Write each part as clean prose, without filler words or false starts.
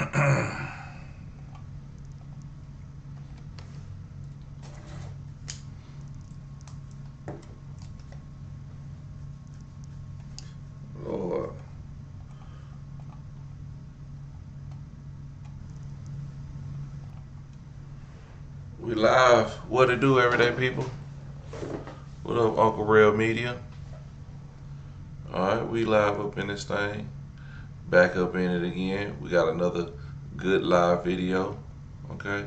Lord. We live. What it do, everyday people? What up, Uncle Real Media? Alright, we live up in this thing. Back up in it again. We got another good live video. Okay.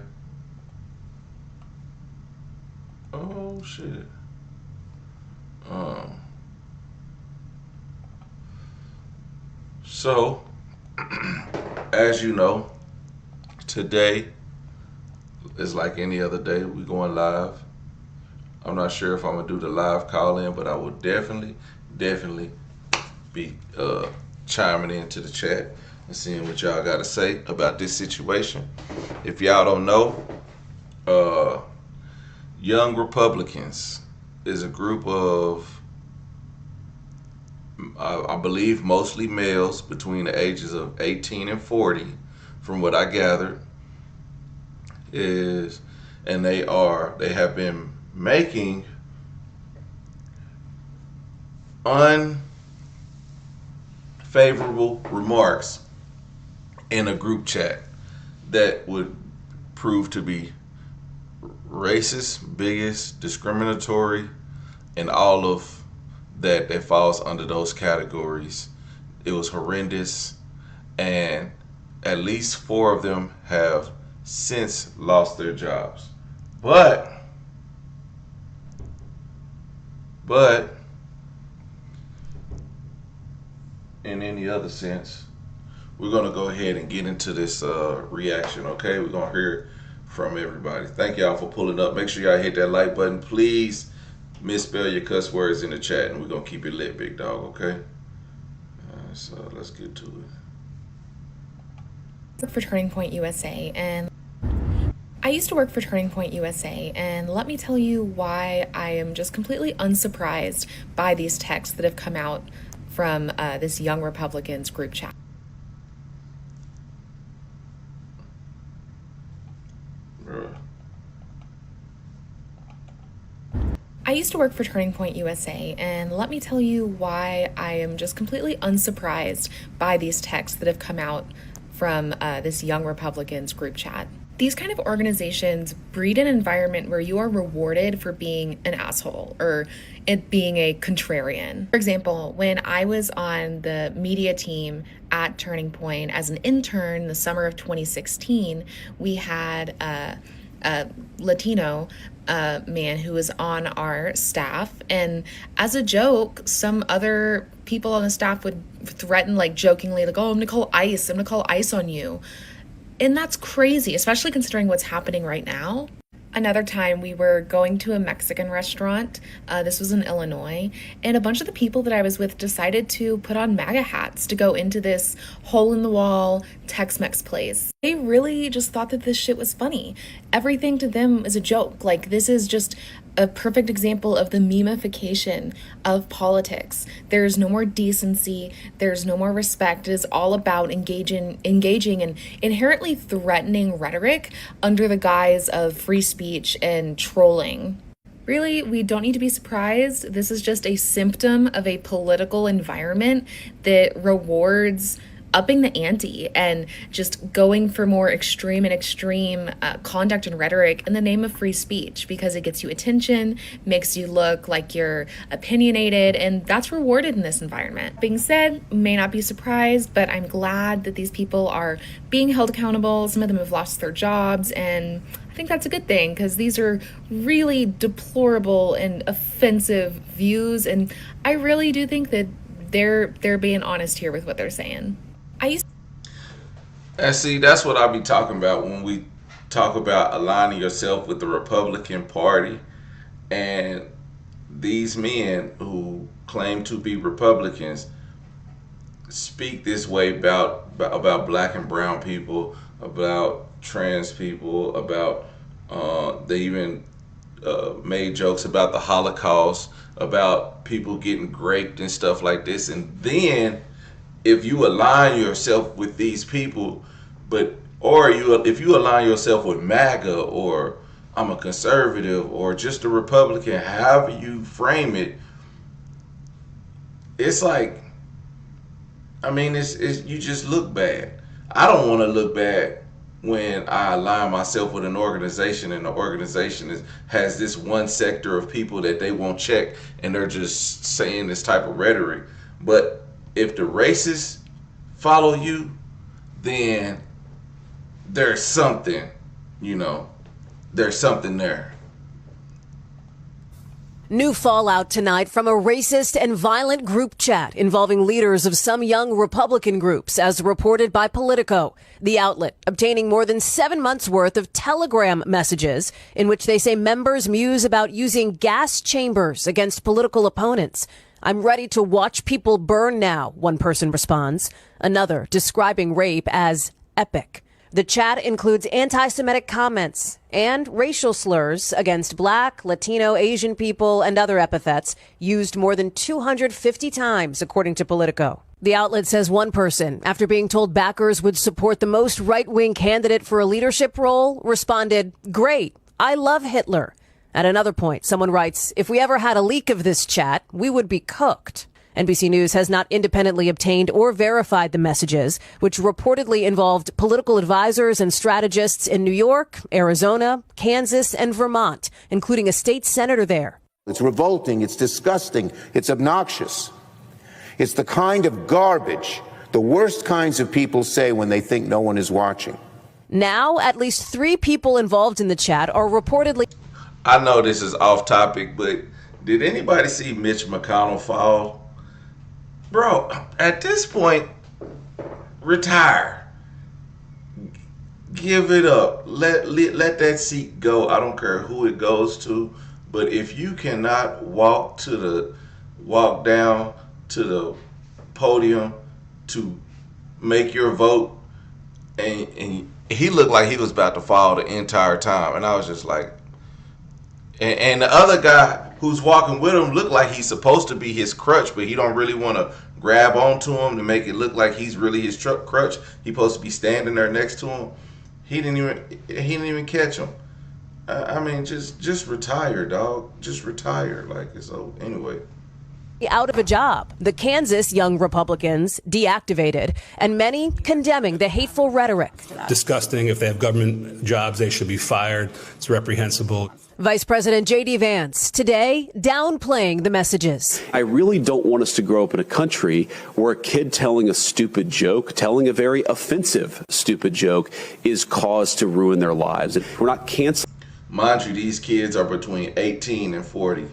Oh shit. Um so as you know, today is like any other day. We going live. I'm not sure if I'm gonna do the live call in, but I will definitely be chiming into the chat and seeing what y'all got to say about this situation. If y'all don't know, Young Republicans is a group of, I believe, mostly males between the ages of 18 and 40, from what I gathered, and they have been making unfavorable remarks in a group chat that would prove to be racist, bigoted, discriminatory, and all of that falls under those categories. It was horrendous, and at least 4 of them have since lost their jobs. But in any other sense, we're going to go ahead and get into this reaction, okay? We're going to hear from everybody. Thank y'all for pulling up. Make sure y'all hit that like button. Please misspell your cuss words in the chat, and we're going to keep it lit, big dog, okay? So let's get to it. For Turning Point USA, and I used to work for Turning Point USA, and let me tell you why I am just completely unsurprised by these texts that have come out from this Young Republicans group chat. I used to work for Turning Point USA, and let me tell you why I am just completely unsurprised by these texts that have come out from this Young Republicans group chat. These kind of organizations breed an environment where you are rewarded for being an asshole or it being a contrarian. For example, when I was on the media team at Turning Point as an intern the summer of 2016, we had a Latino man who was on our staff, and as a joke, some other people on the staff would threaten, like jokingly, like, oh, I'm gonna call ICE on you. And that's crazy, especially considering what's happening right now. Another time we were going to a Mexican restaurant, this was in Illinois, and a bunch of the people that I was with decided to put on MAGA hats to go into this hole-in-the-wall Tex-Mex place. They really just thought that this shit was funny. Everything to them is a joke. Like, this is just a perfect example of the memification of politics. There's no more decency, there's no more respect. It is all about engaging in inherently threatening rhetoric under the guise of free speech and trolling. Really, we don't need to be surprised. This is just a symptom of a political environment that rewards upping the ante and just going for more extreme conduct and rhetoric in the name of free speech, because it gets you attention, makes you look like you're opinionated, and that's rewarded in this environment. Being said, may not be surprised, but I'm glad that these people are being held accountable. Some of them have lost their jobs, and I think that's a good thing, because these are really deplorable and offensive views, and I really do think that they're being honest here with what they're saying. And see, that's what I be talking about when we talk about aligning yourself with the Republican Party. And these men who claim to be Republicans speak this way about black and brown people, about trans people, about they even made jokes about the Holocaust, about people getting raped and stuff like this. And then if you align yourself with these people But or if you align yourself with MAGA, or I'm a conservative, or just a Republican, however you frame it, it's like, I mean, it's you just look bad. I don't want to look bad when I align myself with an organization, and the organization has this one sector of people that they won't check, and they're just saying this type of rhetoric. But if the racists follow you, then there's something, you know, there's something there. New fallout tonight from a racist and violent group chat involving leaders of some young Republican groups, as reported by Politico. The outlet obtaining more than 7 months' worth of Telegram messages in which they say members muse about using gas chambers against political opponents. "I'm ready to watch people burn now," one person responds. Another describing rape as epic. The chat includes anti-Semitic comments and racial slurs against Black, Latino, Asian people, and other epithets used more than 250 times, according to Politico. The outlet says one person, after being told backers would support the most right-wing candidate for a leadership role, responded, "Great, I love Hitler." At another point, someone writes, "If we ever had a leak of this chat, we would be cooked." NBC News has not independently obtained or verified the messages, which reportedly involved political advisors and strategists in New York, Arizona, Kansas, and Vermont, including a state senator there. It's revolting, it's disgusting, it's obnoxious. It's the kind of garbage the worst kinds of people say when they think no one is watching. Now, at least 3 people involved in the chat are reportedly... I know this is off topic, but did anybody see Mitch McConnell fall? Bro, at this point, retire. Give it up. Let that seat go. I don't care who it goes to. But if you cannot walk down to the podium to make your vote, and he looked like he was about to fall the entire time, and I was just like, and the other guy who's walking with him looked like he's supposed to be his crutch, but he don't really want to grab onto him to make it look like he's really his crutch. He's supposed to be standing there next to him. He didn't even catch him. I mean, just retire, dog. Just retire. Like, so anyway. Out of a job. The Kansas young Republicans deactivated, and many condemning the hateful rhetoric. Disgusting. If they have government jobs, they should be fired. It's reprehensible. Vice President J.D. Vance today downplaying the messages. I really don't want us to grow up in a country where a kid telling a stupid joke, telling a very offensive stupid joke, is cause to ruin their lives. We're not canceling. Mind you, these kids are between 18 and 40.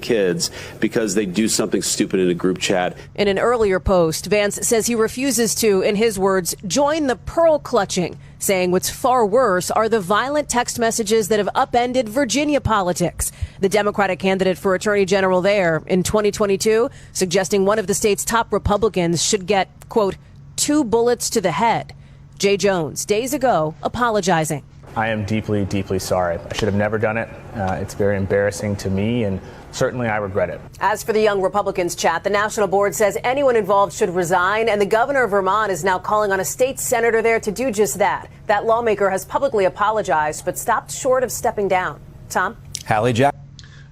Kids because they do something stupid in a group chat. In an earlier post, Vance says he refuses to, in his words, join the pearl clutching, saying what's far worse are the violent text messages that have upended Virginia politics. The Democratic candidate for Attorney General there in 2022 suggesting one of the state's top Republicans should get, quote, 2 bullets to the head. Jay Jones, days ago, apologizing. I am deeply, deeply sorry. I should have never done it. It's very embarrassing to me, and certainly I regret it. As for the young Republicans chat, the national board says anyone involved should resign, and the governor of Vermont is now calling on a state senator there to do just that. That lawmaker has publicly apologized, but stopped short of stepping down. Tom? Hallie Jack.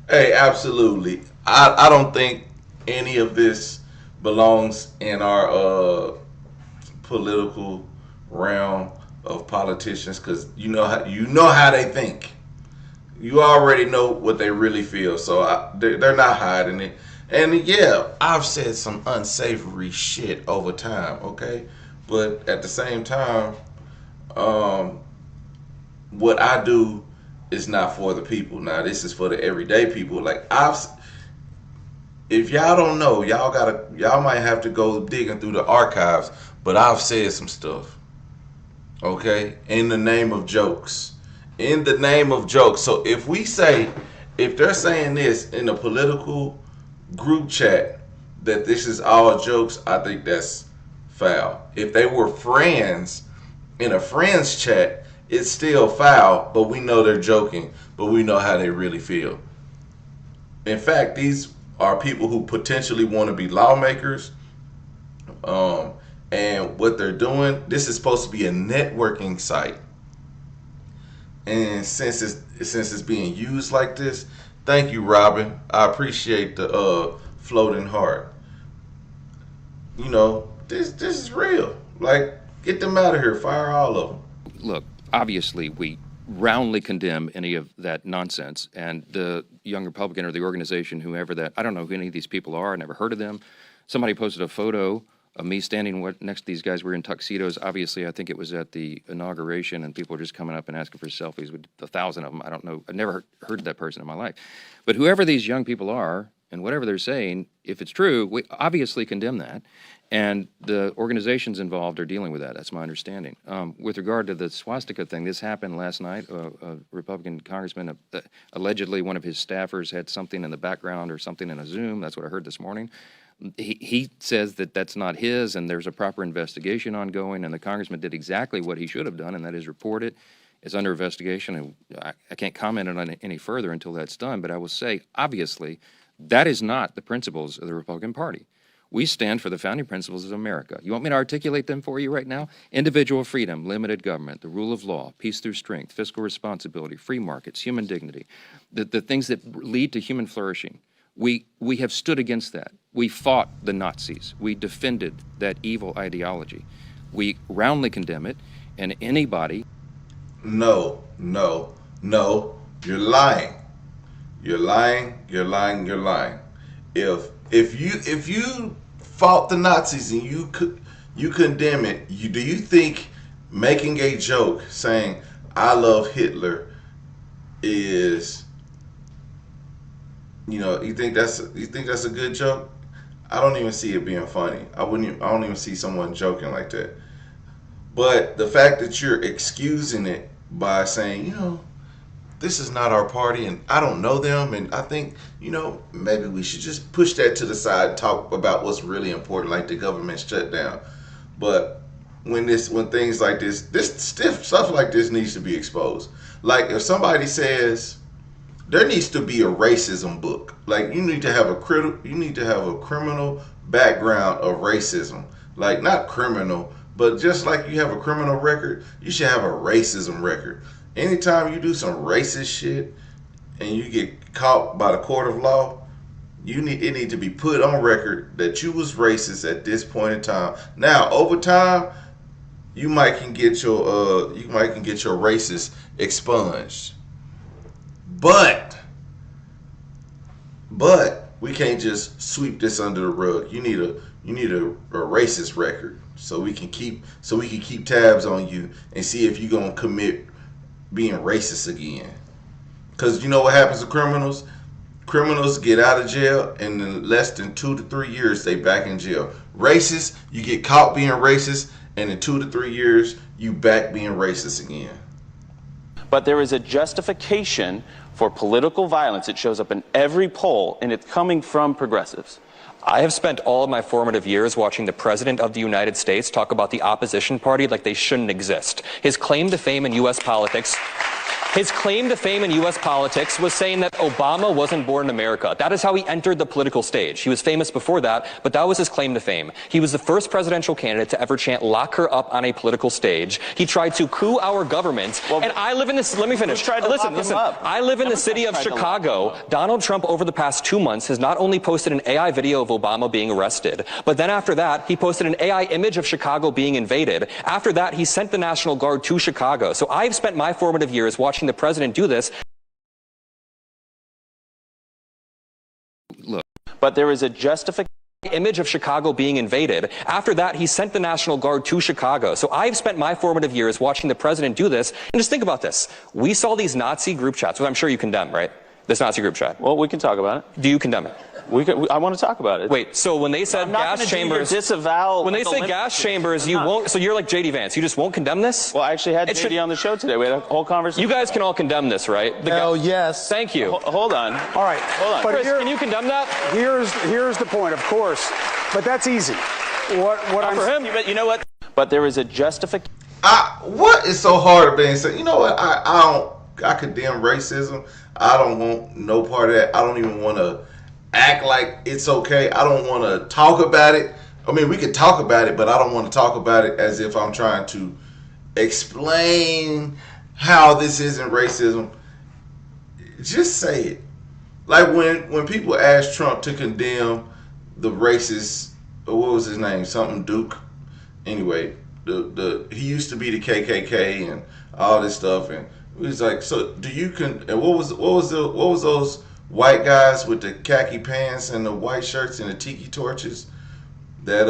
Hey, absolutely. I don't think any of this belongs in our political realm of politicians, because you know how they think. You already know what they really feel, so they're not hiding it. And yeah, I've said some unsavory shit over time, okay? But at the same time, what I do is not for the people. Now, this is for the everyday people. Like, if y'all don't know, y'all might have to go digging through the archives, but I've said some stuff. Okay, in the name of jokes. In the name of jokes. So if they're saying this in a political group chat, that this is all jokes, I think that's foul. If they were friends in a friends chat, it's still foul, but we know they're joking, but we know how they really feel. In fact, these are people who potentially want to be lawmakers, And what they're doing, this is supposed to be a networking site. And since it's being used like this, thank you, Robin. I appreciate the floating heart. You know, this is real. Like, get them out of here. Fire all of them. Look, obviously we roundly condemn any of that nonsense. And the Young Republican or the organization, whoever that, I don't know who any of these people are. I never heard of them. Somebody posted a photo of me standing next to these guys. We're in tuxedos. Obviously, I think it was at the inauguration, and people were just coming up and asking for selfies with 1,000 of them. I don't know. I've never heard of that person in my life. But whoever these young people are, and whatever they're saying, if it's true, we obviously condemn that. And the organizations involved are dealing with that. That's my understanding. With regard to the swastika thing, this happened last night. A Republican congressman, allegedly one of his staffers had something in the background or something in a Zoom. That's what I heard this morning. He says that that's not his, and there's a proper investigation ongoing, and the congressman did exactly what he should have done, and that is report it. It's under investigation, and I can't comment on it any further until that's done, but I will say, obviously, that is not the principles of the Republican Party. We stand for the founding principles of America. You want me to articulate them for you right now? Individual freedom, limited government, the rule of law, peace through strength, fiscal responsibility, free markets, human dignity, the things that lead to human flourishing. We have stood against that. We fought the Nazis. We defended that evil ideology. We roundly condemn it, and anybody... No. You're lying. You're lying. If you fought the Nazis and you condemn it, do you think making a joke saying I love Hitler is, you think that's a good joke? I don't even see it being funny. I don't even see someone joking like that. But the fact that you're excusing it by saying, this is not our party and I don't know them, and I think, maybe we should just push that to the side and talk about what's really important, like the government shutdown. But when things like this stiff stuff like this needs to be exposed. Like if somebody says there needs to be a racism book, like you need to have a criminal background of racism, like not criminal, but just like you have a criminal record, you should have a racism record. Anytime you do some racist shit and you get caught by the court of law, it need to be put on record that you was racist at this point in time. Now, over time, you might can get your racist expunged. But we can't just sweep this under the rug. You need a racist record so we can keep tabs on you and see if you're gonna commit being racist again. Because you know what happens to criminals? Criminals get out of jail and in less than 2 to 3 years they back in jail. Racists, you get caught being racist and in 2 to 3 years you back being racist again. But there is a justification for political violence. It shows up in every poll, and it's coming from progressives. I have spent all of my formative years watching the President of the United States talk about the opposition party like they shouldn't exist. His claim to fame in U.S. politics was saying that Obama wasn't born in America. That is how he entered the political stage. He was famous before that, but that was his claim to fame. He was the first presidential candidate to ever chant "lock her up" on a political stage. He tried to coup our government. Well, and I live in this, let me finish. Listen. I live in the city of Chicago. Donald Trump over the past 2 months has not only posted an AI video of Obama being arrested, but then after that, he posted an AI image of Chicago being invaded. After that, he sent the National Guard to Chicago. So I've spent my formative years watching the president do this. Look. But there is a justification. Image of Chicago being invaded. After that, he sent the National Guard to Chicago. So I've spent my formative years watching the president do this. And just think about this. We saw these Nazi group chats, which I'm sure you condemn, right? This Nazi group chat. Well, we can talk about it. Do you condemn it? I want to talk about it. Wait, so when they said gas chambers, when they say gas chambers, you won't. So you're like JD Vance. You just won't condemn this? Well, I actually had JD on the show today. We had a whole conversation. You guys can all condemn this, right? Hell yes. Thank you. Hold on. All right. Hold on. But Chris, can you condemn that? Here's the point, of course. But that's easy. Not for him. But you know what? But there is a justification. What is so hard about saying? You know what? I condemn racism. I don't want no part of that. I don't even want to act like it's okay. I don't want to talk about it I mean, we could talk about it, but I don't want to talk about it as if I'm trying to explain how this isn't racism. Just say it. Like when people ask Trump to condemn the racist, what was his name? Something Duke. Anyway, he used to be the KKK and all this stuff, and it was like, so do you and what was those white guys with the khaki pants and the white shirts and the tiki torches that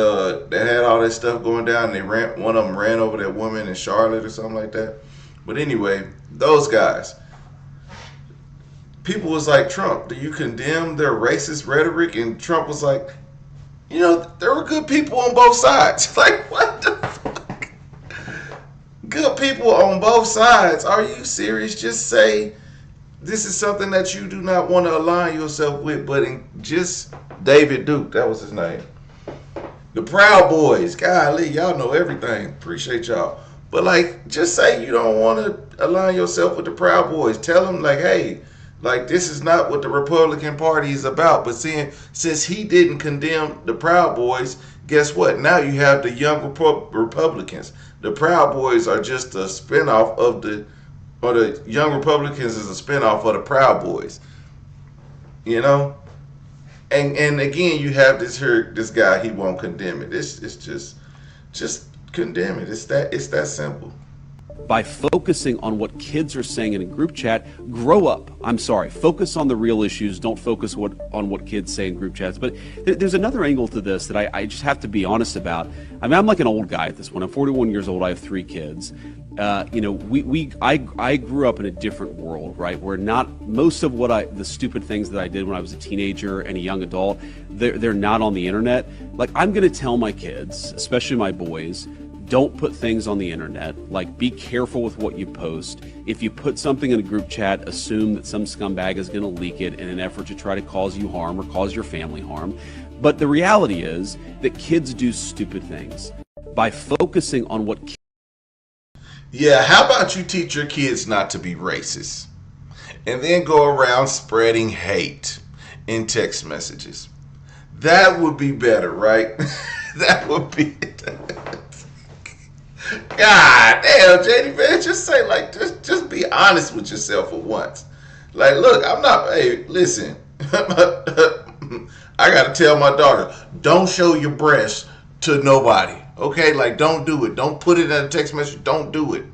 had all that stuff going down, and one of them ran over that woman in Charlotte or something like that. But anyway, those guys, people was like, Trump, do you condemn their racist rhetoric? And Trump was like, you know, there were good people on both sides. Like, what the fuck? Good people on both sides. Are you serious? Just say this is something that you do not want to align yourself with. But just David Duke, that was his name. The Proud Boys. Golly, y'all know everything. Appreciate y'all. But like, just say you don't want to align yourself with the Proud Boys. Tell them like, hey, like, this is not what the Republican Party is about. But since he didn't condemn the Proud Boys, guess what? Now you have the young Republicans. The Proud Boys are just a spinoff of the Young Republicans is a spinoff of the Proud Boys. You know? And again, you have this guy, he won't condemn it. It's just condemn it. It's that simple. By focusing on what kids are saying in a group chat, grow up. I'm sorry, focus on the real issues. Don't focus on what kids say in group chats. But there's another angle to this that I just have to be honest about. I mean, I'm like an old guy at this point. I'm 41 years old. I have 3 kids. You know, I grew up in a different world, right? Where not most of the stupid things that I did when I was a teenager and a young adult, they're not on the internet. Like, I'm going to tell my kids, especially my boys, don't put things on the internet. Like, be careful with what you post. If you put something in a group chat, assume that some scumbag is going to leak it in an effort to try to cause you harm or cause your family harm. But the reality is that kids do stupid things. By focusing on what Yeah, how about you teach your kids not to be racist and then go around spreading hate in text messages? That would be better, right? That would be God damn, JD, man, just say, like, just be honest with yourself for once. Like, look, I'm not, hey, listen, I gotta tell my daughter, don't show your breasts to nobody, okay? Like, don't do it. Don't put it in a text message. Don't do it.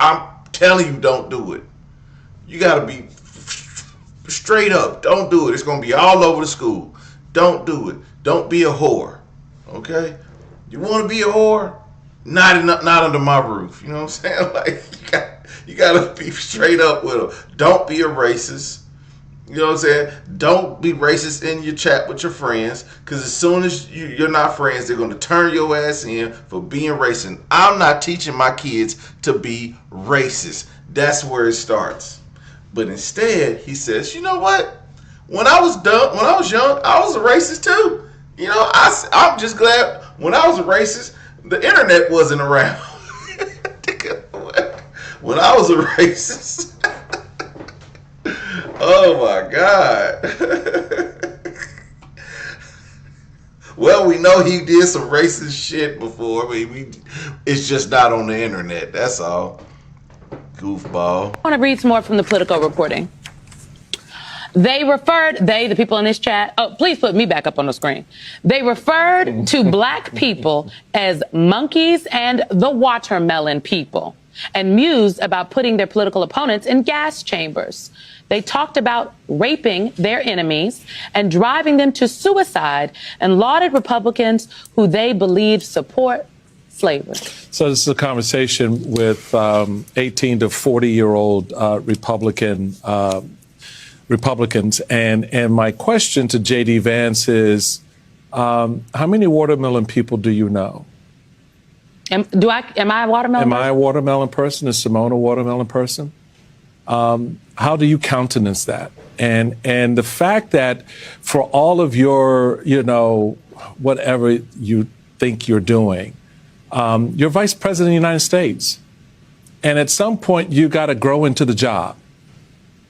I'm telling you, don't do it. You gotta be straight up. Don't do it. It's gonna be all over the school. Don't do it. Don't be a whore, okay? You wanna be a whore? Not under my roof. You know what I'm saying? Like, you gotta be straight up with them. Don't be a racist. You know what I'm saying? Don't be racist in your chat with your friends, because as soon as you're not friends, they're gonna turn your ass in for being racist. I'm not teaching my kids to be racist. That's where it starts. But instead, he says, you know what? When I was young, I was a racist too. You know, I'm just glad when I was a racist, the internet wasn't around. When I was a racist. Oh my God. Well, we know he did some racist shit before. I mean, it's just not on the internet. That's all. Goofball. I want to read some more from the Politico reporting. The people in this chat, oh, please put me back up on the screen. They referred to black people as monkeys and the watermelon people, and mused about putting their political opponents in gas chambers. They talked about raping their enemies and driving them to suicide, and lauded Republicans who they believe support slavery. So this is a conversation with 18 to 40-year-old Republicans, and my question to J.D. Vance is, how many watermelon people do you know? Am I a watermelon person? Am I a watermelon person? Is Simone a watermelon person? How do you countenance that? And the fact that for all of your, whatever you think you're doing, you're Vice President of the United States. And at some point, you got to grow into the job.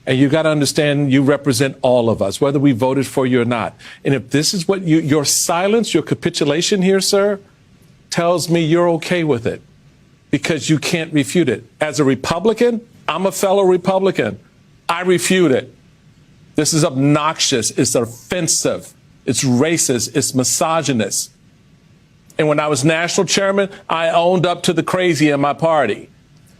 And you got to understand you represent all of us, whether we voted for you or not. And if this is what your silence, your capitulation here, sir, tells me you're okay with it because you can't refute it. As a Republican, I'm a fellow Republican. I refute it. This is obnoxious. It's offensive. It's racist. It's misogynist. And when I was national chairman, I owned up to the crazy in my party.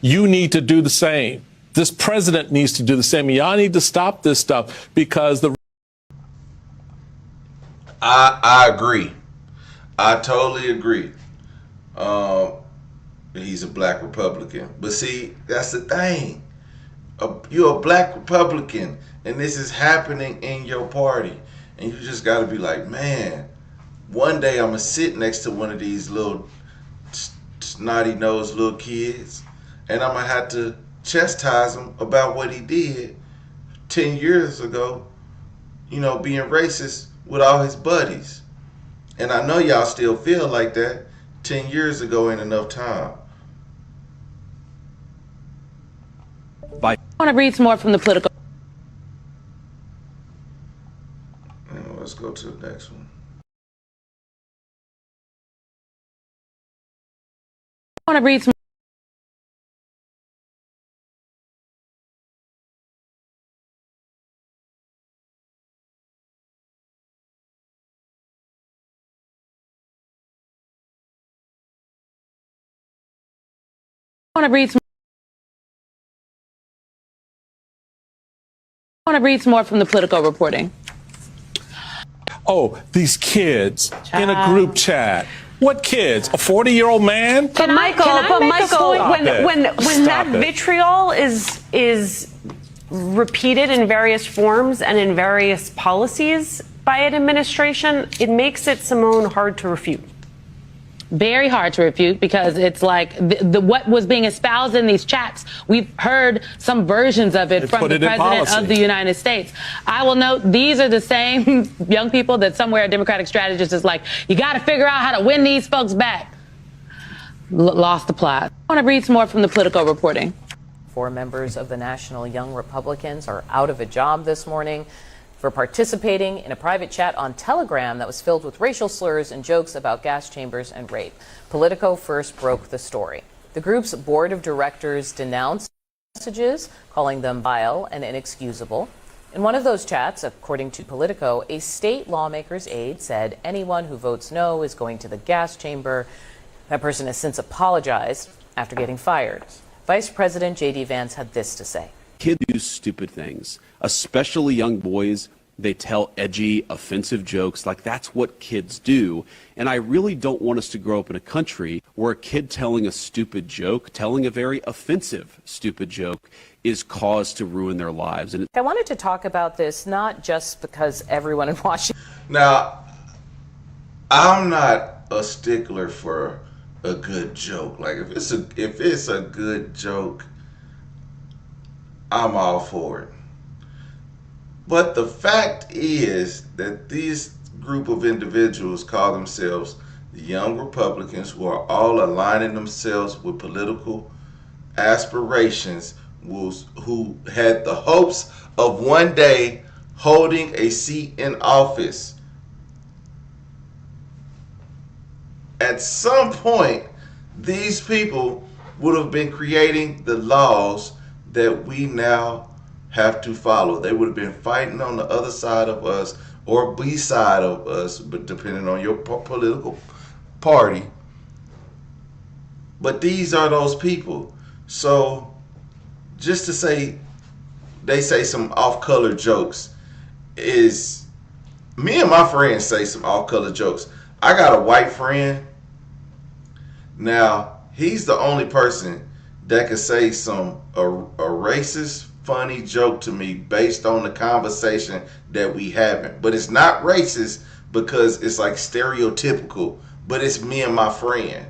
You need to do the same. This president needs to do the same. Y'all need to stop this stuff because I agree. I totally agree. He's a black Republican. But see, that's the thing. You're a black Republican, and this is happening in your party. And you just got to be like, man, one day I'm going to sit next to one of these little snotty-nosed little kids, and I'm going to have to chastise him about what he did 10 years ago, you know, being racist with all his buddies. And I know y'all still feel like that. 10 years ago ain't enough time. I want to read some more from the Politico. Let's go to the next one. I want to read some. I want to read some. I want to read some more from the Politico reporting. oh, these kids in a group chat. What kids? A 40-year-old man? But Michael, when that vitriol is repeated in various forms and in various policies by an administration, it makes it, Simone, hard to refute. Very hard to refute, because it's like what was being espoused in these chats. We've heard some versions of it from the president of the United States. I will note these are the same young people that somewhere a Democratic strategist is like, you got to figure out how to win these folks back. Lost the plot. I want to read some more from the Politico reporting. 4 members of the National Young Republicans are out of a job this morning for participating in a private chat on Telegram that was filled with racial slurs and jokes about gas chambers and rape. Politico first broke the story. The group's board of directors denounced messages, calling them vile and inexcusable. In one of those chats, according to Politico, a state lawmaker's aide said anyone who votes no is going to the gas chamber. That person has since apologized after getting fired. Vice President J.D. Vance had this to say. Kids do stupid things, especially young boys. They tell edgy, offensive jokes. Like, that's what kids do. And I really don't want us to grow up in a country where a kid telling a stupid joke, telling a very offensive stupid joke, is cause to ruin their lives. And I wanted to talk about this not just because everyone in Washington. Now, I'm not a stickler for a good joke. Like, if it's a good joke, I'm all for it. But the fact is that these group of individuals call themselves the Young Republicans, who are all aligning themselves with political aspirations, who had the hopes of one day holding a seat in office. At some point, these people would have been creating the laws that we now have to follow. They would have been fighting on the other side of us or beside of us, but depending on your political party. But these are those people. So just to say they say some off-color jokes is, me and my friends say some off-color jokes. I got a white friend. Now, he's the only person that could say a racist, funny joke to me based on the conversation that we having. But it's not racist because it's like stereotypical, but it's me and my friend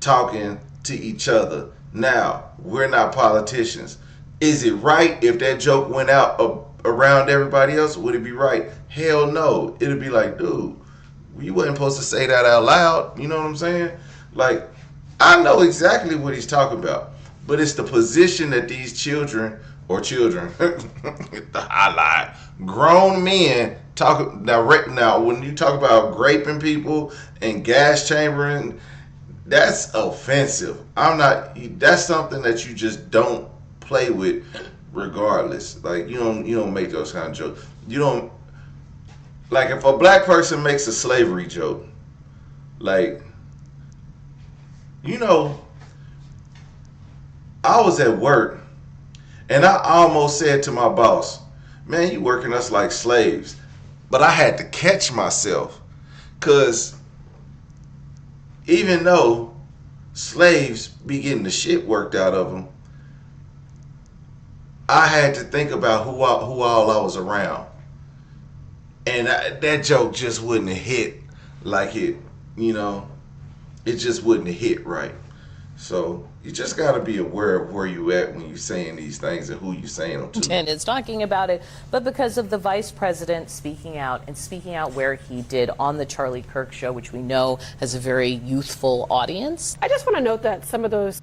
talking to each other. Now, we're not politicians. Is it right if that joke went out around everybody else? Would it be right? Hell no. It'd be like, dude, you wasn't supposed to say that out loud. You know what I'm saying? Like, I know exactly what he's talking about, but it's the position that these children or children. I lied. Grown men talk now. When you talk about raping people and gas chambering, that's offensive. I'm not. That's something that you just don't play with, regardless. Like you don't make those kind of jokes. You don't like if a black person makes a slavery joke, like I was at work and I almost said to my boss, "Man, you working us like slaves," but I had to catch myself because even though slaves be getting the shit worked out of them, I had to think about who all I was around. And that joke just wouldn't have hit like it just wouldn't have hit right. So you just got to be aware of where you at when you're saying these things and who you're saying them to. And is talking about it, but because of the vice president speaking out where he did on the Charlie Kirk show, which we know has a very youthful audience. I just want to note that some of those.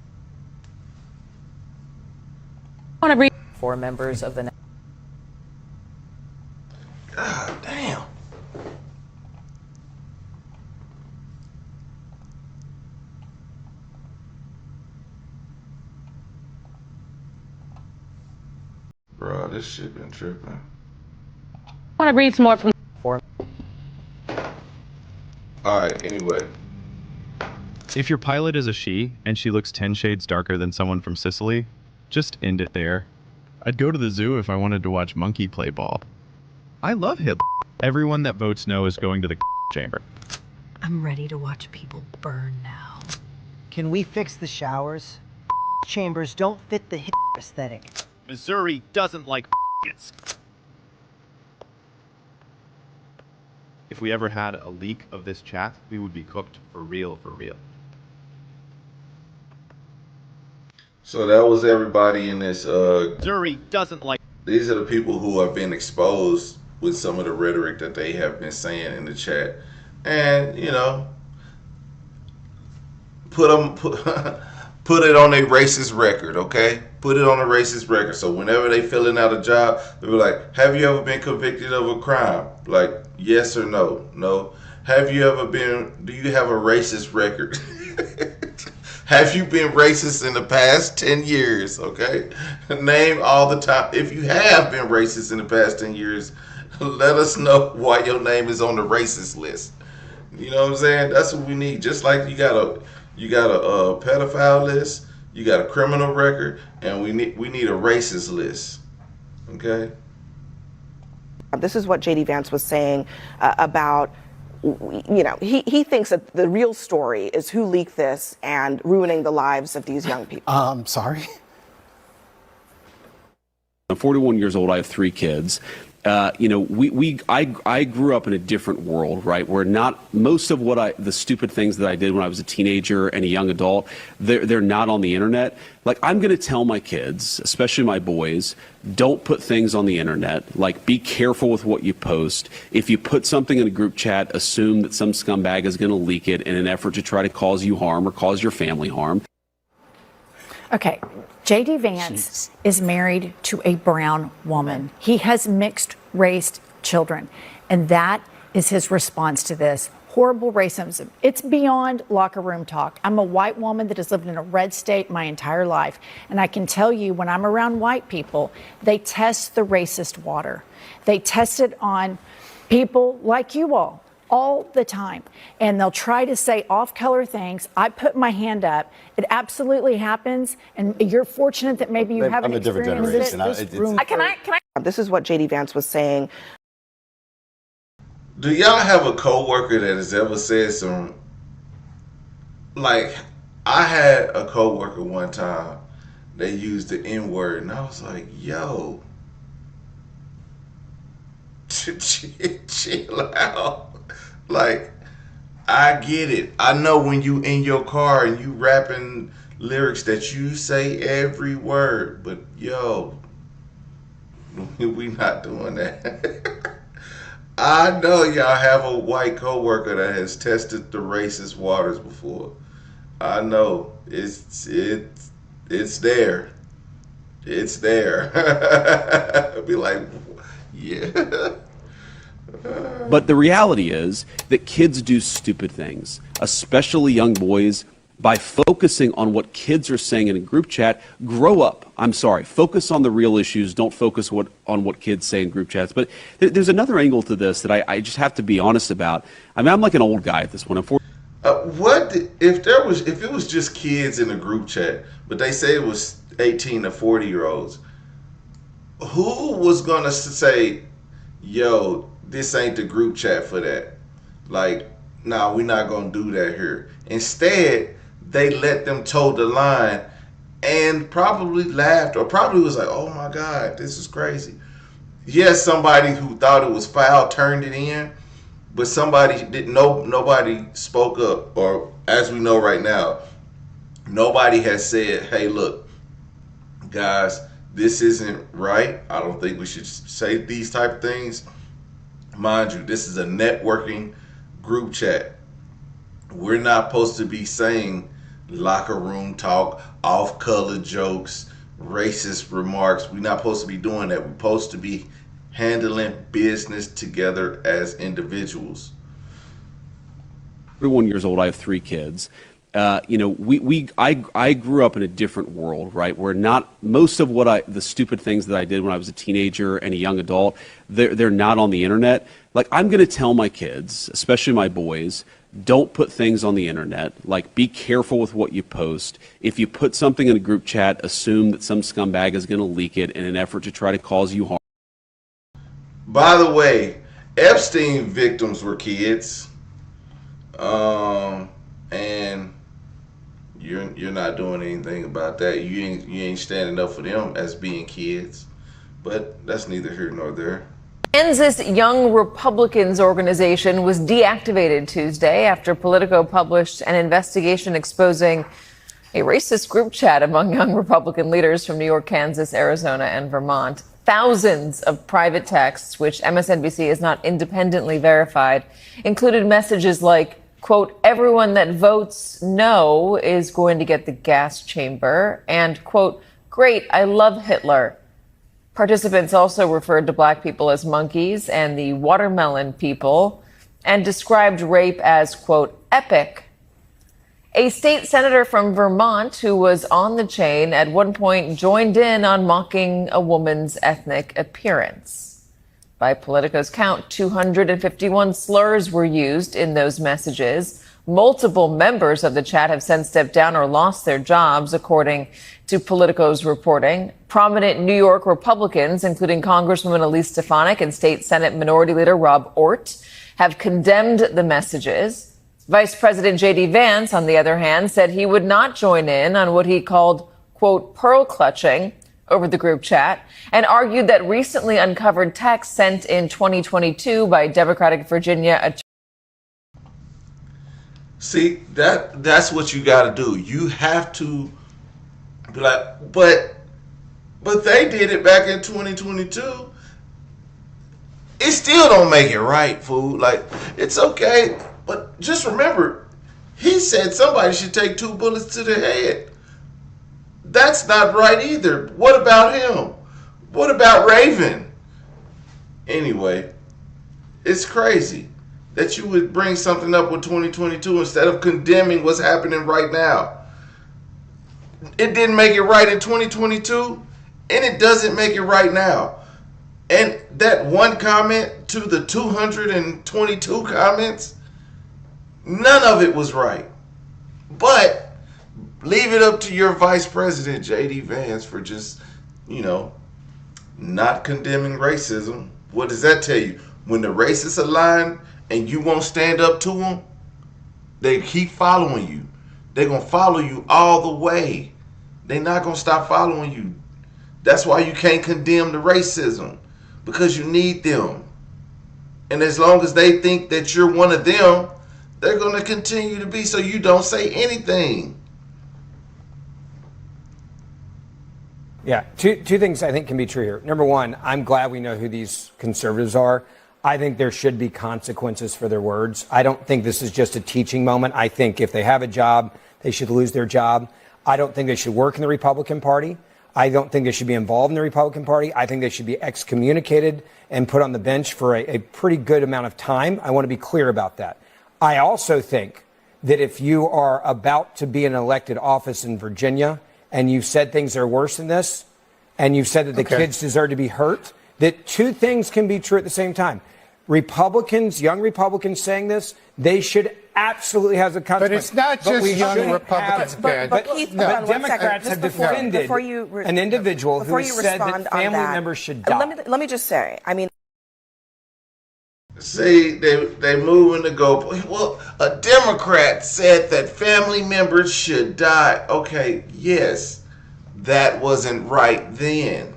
I want to read 4 members of the. God damn. Bro, this shit been tripping. I want to read some more from 4. Alright, anyway. If your pilot is a she, and she looks 10 shades darker than someone from Sicily, just end it there. I'd go to the zoo if I wanted to watch monkey play ball. I love Hitler. Everyone that votes no is going to the chamber. I'm ready to watch people burn now. Can we fix the showers? Chambers don't fit the aesthetic. Missouri doesn't like kids. If we ever had a leak of this chat, we would be cooked for real, for real. So that was everybody in this. Missouri doesn't like. These are the people who have been exposed with some of the rhetoric that they have been saying in the chat, and put it on a racist record, okay? Put it on a racist record. So whenever they filling out a job, they'll be like, "Have you ever been convicted of a crime?" Like, yes or no? No. Have you ever been? Do you have a racist record? Have you been racist in the past 10 years? Okay, name all the time. If you have been racist in the past 10 years, let us know why your name is on the racist list. You know what I'm saying? That's what we need. Just like you got a pedophile list, you got a criminal record, and we need a racist list. Okay. This is what J.D. Vance was saying about. He thinks that the real story is who leaked this and ruining the lives of these young people. Sorry. I'm 41 years old. I have 3 kids. I grew up in a different world, right? Where not most of the stupid things that I did when I was a teenager and a young adult, they're not on the internet. Like, I'm going to tell my kids, especially my boys, don't put things on the internet. Like, be careful with what you post. If you put something in a group chat, assume that some scumbag is going to leak it in an effort to try to cause you harm or cause your family harm. Okay, J.D. Vance is married to a brown woman. He has mixed-race children, and that is his response to this. Horrible racism. It's beyond locker room talk. I'm a white woman that has lived in a red state my entire life, and I can tell you when I'm around white people, they test the racist water. They test it on people like you all the time, and they'll try to say off-color things. I put my hand up. It absolutely happens, and you're fortunate that maybe you haven't experienced this. This is what J.D. Vance was saying. Do y'all have a coworker that has ever said some? Like, I had a coworker one time. They used the N-word, and I was like, "Yo, chill out." Like, I get it. I know when you in your car and you rapping lyrics that you say every word, but yo, we not doing that. I know y'all have a white coworker that has tested the racist waters before. I know it's there. it's there. I'd be like, yeah. But the reality is that kids do stupid things, especially young boys. By focusing on what kids are saying in a group chat, grow up. I'm sorry, focus on the real issues. Don't focus on what kids say in group chats. But there's another angle to this that I just have to be honest about. I mean, I'm like an old guy at this point. What if it was just kids in a group chat, but they say it was 18 to 40-year-olds? Who was gonna say, "Yo, this ain't the group chat for that"? Like, nah, we're not gonna do that here. Instead, they let them toe the line and probably laughed or probably was like, "Oh my God, this is crazy." Yes, somebody who thought it was foul turned it in, but somebody didn't know. Nobody spoke up, or as we know right now, nobody has said, "Hey, look, guys, this isn't right. I don't think we should say these type of things." Mind you, this is a networking group chat. We're not supposed to be saying locker room talk, off-color jokes, racist remarks. We're not supposed to be doing that. We're supposed to be handling business together as individuals. 41 years old. I have 3 kids. You know, I grew up in a different world, right? Where not most of the stupid things that I did when I was a teenager and a young adult, they're not on the internet. Like, I'm going to tell my kids, especially my boys, don't put things on the internet. Like, be careful with what you post. If you put something in a group chat, assume that some scumbag is going to leak it in an effort to try to cause you harm. By the way, Epstein victims were kids, and you're not doing anything about that. You ain't standing up for them as being kids, but that's neither here nor there. Kansas Young Republicans organization was deactivated Tuesday after Politico published an investigation exposing a racist group chat among young Republican leaders from New York, Kansas, Arizona, and Vermont. Thousands of private texts, which MSNBC has not independently verified, included messages like, quote, "Everyone that votes no is going to get the gas chamber," and, quote, "Great, I love Hitler." Participants also referred to black people as monkeys and the watermelon people, and described rape as, quote, "epic." A state senator from Vermont who was on the chain at one point joined in on mocking a woman's ethnic appearance. By Politico's count, 251 slurs were used in those messages. Multiple members of the chat have since stepped down or lost their jobs, according to Politico's reporting. Prominent New York Republicans, including Congresswoman Elise Stefanik and State Senate Minority Leader Rob Ortt, have condemned the messages. Vice President J.D. Vance, on the other hand, said he would not join in on what he called, quote, pearl clutching over the group chat, and argued that recently uncovered texts sent in 2022 by Democratic Virginia attorney. See, that's what you got to do. You have to be like, but they did it back in 2022. It still don't make it right, fool. Like, it's okay, but just remember, he said somebody should take 2 bullets to the head. That's not right either. What about him? What about Raven? Anyway, it's crazy that you would bring something up with 2022 instead of condemning what's happening right now. It didn't make it right in 2022, and it doesn't make it right now. And that one comment to the 222 comments, none of it was right. But leave it up to your vice president, J.D. Vance, for just, not condemning racism. What does that tell you? When the racists align and you won't stand up to them, they keep following you. They're going to follow you all the way. They're not going to stop following you. That's why you can't condemn the racism, because you need them. And as long as they think that you're one of them, they're going to continue to be, so you don't say anything. Yeah, two things I think can be true here. Number one, I'm glad we know who these conservatives are. I think there should be consequences for their words. I don't think this is just a teaching moment. I think if they have a job, they should lose their job. I don't think they should work in the Republican Party. I don't think they should be involved in the Republican Party. I think they should be excommunicated and put on the bench for a pretty good amount of time. I want to be clear about that. I also think that if you are about to be in an elected office in Virginia and you've said things that are worse than this, and you've said that the kids deserve to be hurt, that two things can be true at the same time. Republicans, young Republicans saying this, they should absolutely have the consequence. But it's not just young Republicans, Ben. But Democrats have defended an individual who has said that family members should die. Let me just say, I mean, see, they moving to go. Well, a Democrat said that family members should die. Okay, yes, that wasn't right then,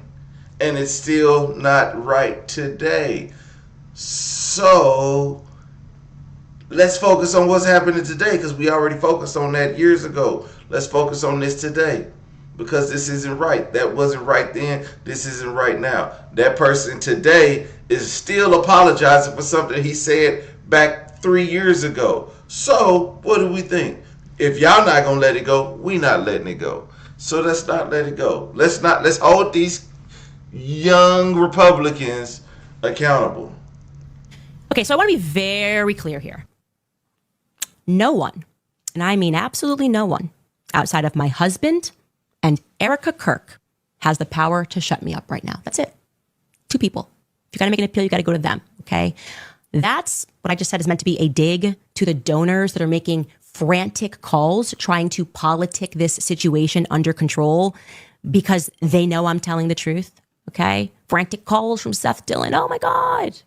and it's still not right today. So let's focus on what's happening today, because we already focused on that years ago. Let's focus on this today, because this isn't right. That wasn't right then. This isn't right now. That person today is still apologizing for something he said back 3 years ago. So what do we think? If y'all not gonna let it go, we not letting it go. So let's not let it go. Let's hold these young Republicans accountable. Okay, so I want to be very clear here. No one, and I mean absolutely no one, outside of my husband and Erica Kirk has the power to shut me up right now. That's it. 2 people. If you got to make an appeal, you got to go to them, okay? That's what I just said is meant to be a dig to the donors that are making frantic calls, trying to politic this situation under control because they know I'm telling the truth, okay? Frantic calls from Seth Dillon. Oh my God.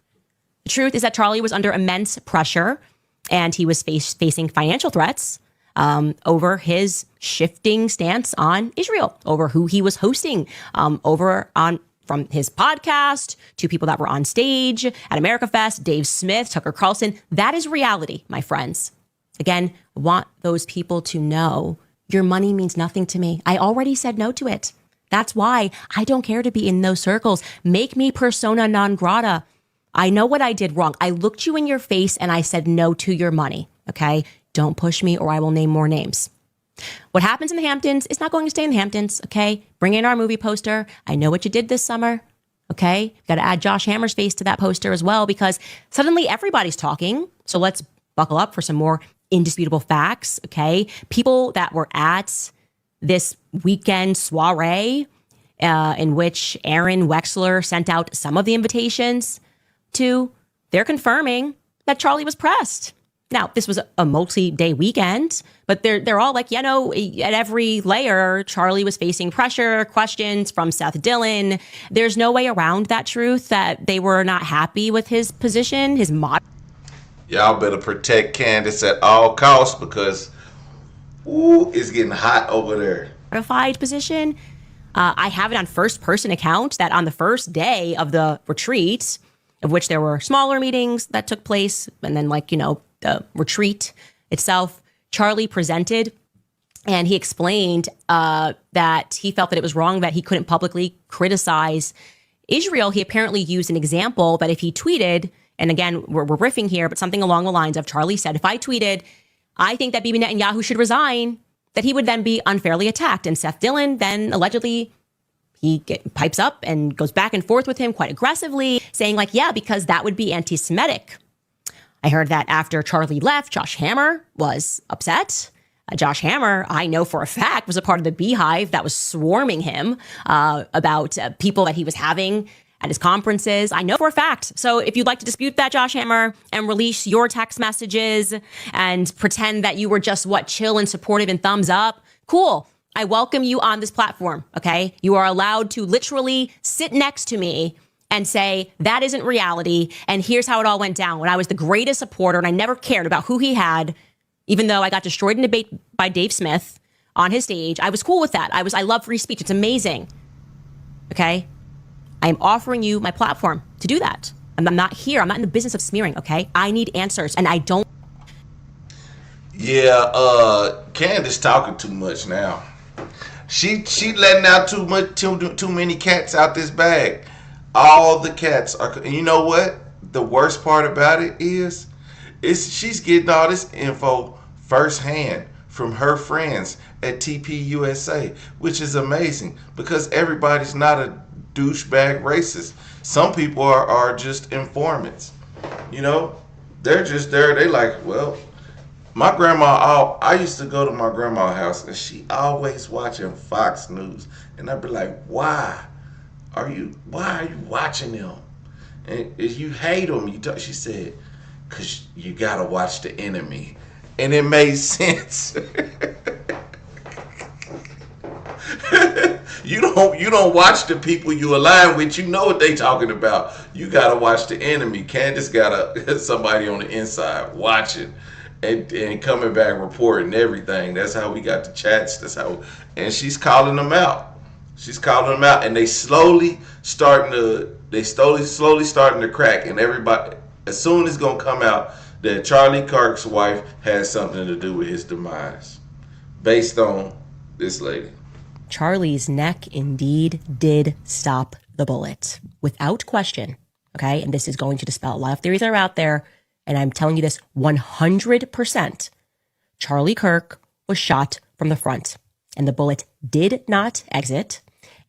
The truth is that Charlie was under immense pressure and he was facing financial threats over his shifting stance on Israel, over who he was hosting, from his podcast to people that were on stage at America Fest, Dave Smith, Tucker Carlson. That is reality, my friends. Again, I want those people to know your money means nothing to me. I already said no to it. That's why I don't care to be in those circles. Make me persona non grata. I know what I did wrong. I looked you in your face and I said no to your money, okay? Don't push me or I will name more names. What happens in the Hamptons is not going to stay in the Hamptons, okay? Bring in our movie poster. I know what you did this summer, okay? Got to add Josh Hammer's face to that poster as well because suddenly everybody's talking. So let's buckle up for some more indisputable facts, okay? People that were at this weekend soiree in which Aaron Wexler sent out some of the invitations to, they're confirming that Charlie was pressed. Now, this was a multi-day weekend, but they're all like, at every layer, Charlie was facing pressure, questions from Seth Dillon. There's no way around that truth that they were not happy with his position, his Y'all better protect Candace at all costs because, it's getting hot over there. Modified position. I have it on first-person account that on the first day of the retreat, of which there were smaller meetings that took place, and then the retreat itself, Charlie presented and he explained that he felt that it was wrong that he couldn't publicly criticize Israel. He apparently used an example that if he tweeted, and again, we're riffing here, but something along the lines of Charlie said, if I tweeted, I think that Bibi Netanyahu should resign, that he would then be unfairly attacked. And Seth Dillon then allegedly pipes up and goes back and forth with him quite aggressively, saying because that would be anti-Semitic. I heard that after Charlie left, Josh Hammer was upset. Josh Hammer, I know for a fact, was a part of the Beehive that was swarming him about people that he was having at his conferences. I know for a fact. So if you'd like to dispute that, Josh Hammer, and release your text messages and pretend that you were just chill and supportive and thumbs up, cool. I welcome you on this platform, okay? You are allowed to literally sit next to me and say, that isn't reality, and here's how it all went down. When I was the greatest supporter and I never cared about who he had, even though I got destroyed in debate by Dave Smith on his stage, I was cool with that. I love free speech. It's amazing. Okay? I'm offering you my platform to do that. I'm not here. I'm not in the business of smearing, okay? I need answers, and I don't. Yeah, Candace talking too much now. She letting out too many cats out this bag. All the cats are, and you know what? The worst part about it is she's getting all this info firsthand from her friends at TPUSA, which is amazing because everybody's not a douchebag racist. Some people are just informants. You know, they're just there. They like, well, my grandma, I used to go to my grandma's house and she always watching Fox News. And I'd be like, why are you watching them? And if you hate them, she said, because you got to watch the enemy. And it made sense. You don't watch the people you align with. You know what they talking about. You got to watch the enemy. Candace got somebody on the inside watching and coming back reporting everything. That's how we got the chats. And she's calling them out. She's calling them out, and they slowly starting to crack. And everybody, as soon as it's gonna come out that Charlie Kirk's wife has something to do with his demise, based on this lady. Charlie's neck indeed did stop the bullet, without question. Okay, and this is going to dispel a lot of theories that are out there. And I'm telling you this 100%. Charlie Kirk was shot from the front, and the bullet did not exit.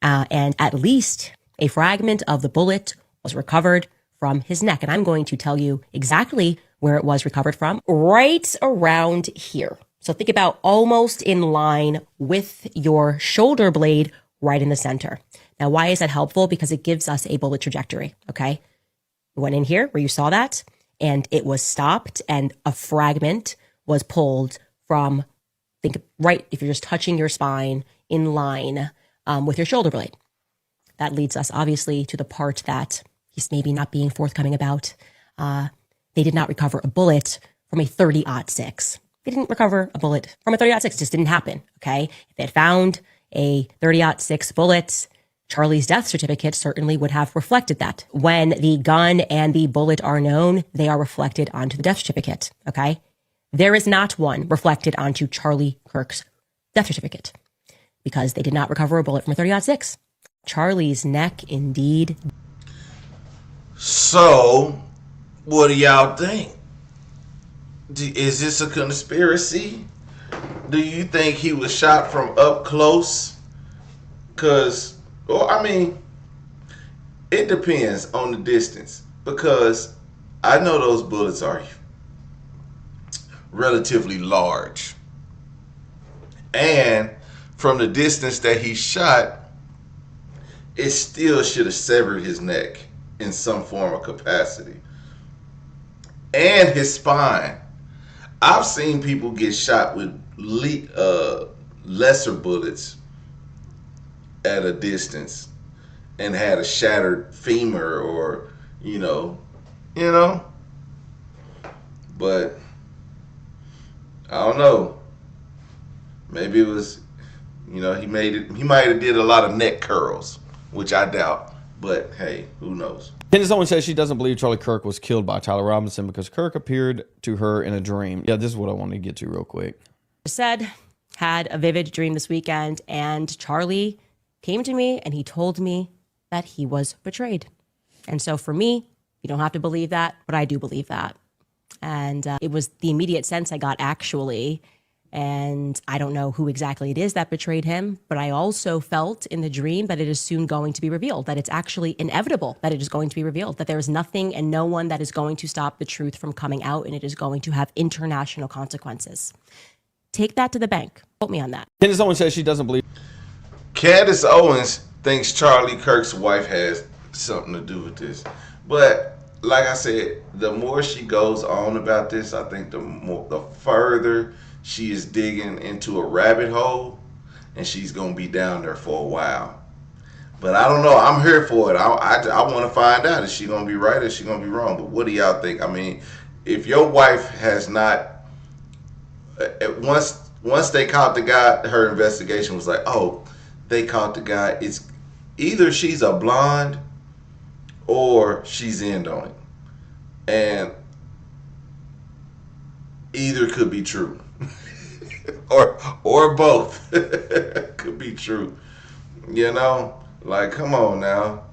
And at least a fragment of the bullet was recovered from his neck. And I'm going to tell you exactly where it was recovered from, right around here. So think about almost in line with your shoulder blade, right in the center. Now, why is that helpful? Because it gives us a bullet trajectory, okay? We went in here where you saw that, and it was stopped, and a fragment was pulled from, think right, if you're just touching your spine in line with your shoulder blade. That leads us obviously to the part that he's maybe not being forthcoming about. They did not recover a bullet from a 30-06. They didn't recover a bullet from a 30-06. It just didn't happen, okay? If they had found a 30-06 bullet, Charlie's death certificate certainly would have reflected that. When the gun and the bullet are known, they are reflected onto the death certificate, okay? There is not one reflected onto Charlie Kirk's death certificate because they did not recover a bullet from a 30-06. Charlie's neck indeed. So, what do y'all think? Is this a conspiracy? Do you think he was shot from up close? Because, it depends on the distance. Because I know those bullets are relatively large. And from the distance that he shot, it still should have severed his neck in some form of capacity. And his spine. I've seen people get shot with lesser bullets at a distance and had a shattered femur or, you know. But I don't know. Maybe it was, he might have did a lot of neck curls, which I doubt. But hey, who knows? Candace Owens says she doesn't believe Charlie Kirk was killed by Tyler Robinson because Kirk appeared to her in a dream. Yeah, this is what I want to get to real quick. Said, had a vivid dream this weekend, and Charlie came to me and he told me that he was betrayed. And so for me, you don't have to believe that, but I do believe that. And it was the immediate sense I got, actually. And I don't know who exactly it is that betrayed him, but I also felt in the dream that it is soon going to be revealed, that it's actually inevitable that it is going to be revealed, that there is nothing and no one that is going to stop the truth from coming out, and it is going to have international consequences. Take that to the bank. Quote me on that. Candace Owens says she doesn't believe. Candace Owens thinks Charlie Kirk's wife has something to do with this. But like I said, the more she goes on about this, I think the further she is digging into a rabbit hole, and she's going to be down there for a while. But I don't know. I'm here for it. I want to find out. Is she going to be right or is she going to be wrong? But what do y'all think? If your wife has not, once they caught the guy, her investigation was like, oh, they caught the guy. It's either she's a blonde or she's in on it. And either could be true. or both could be true. Like, come on now.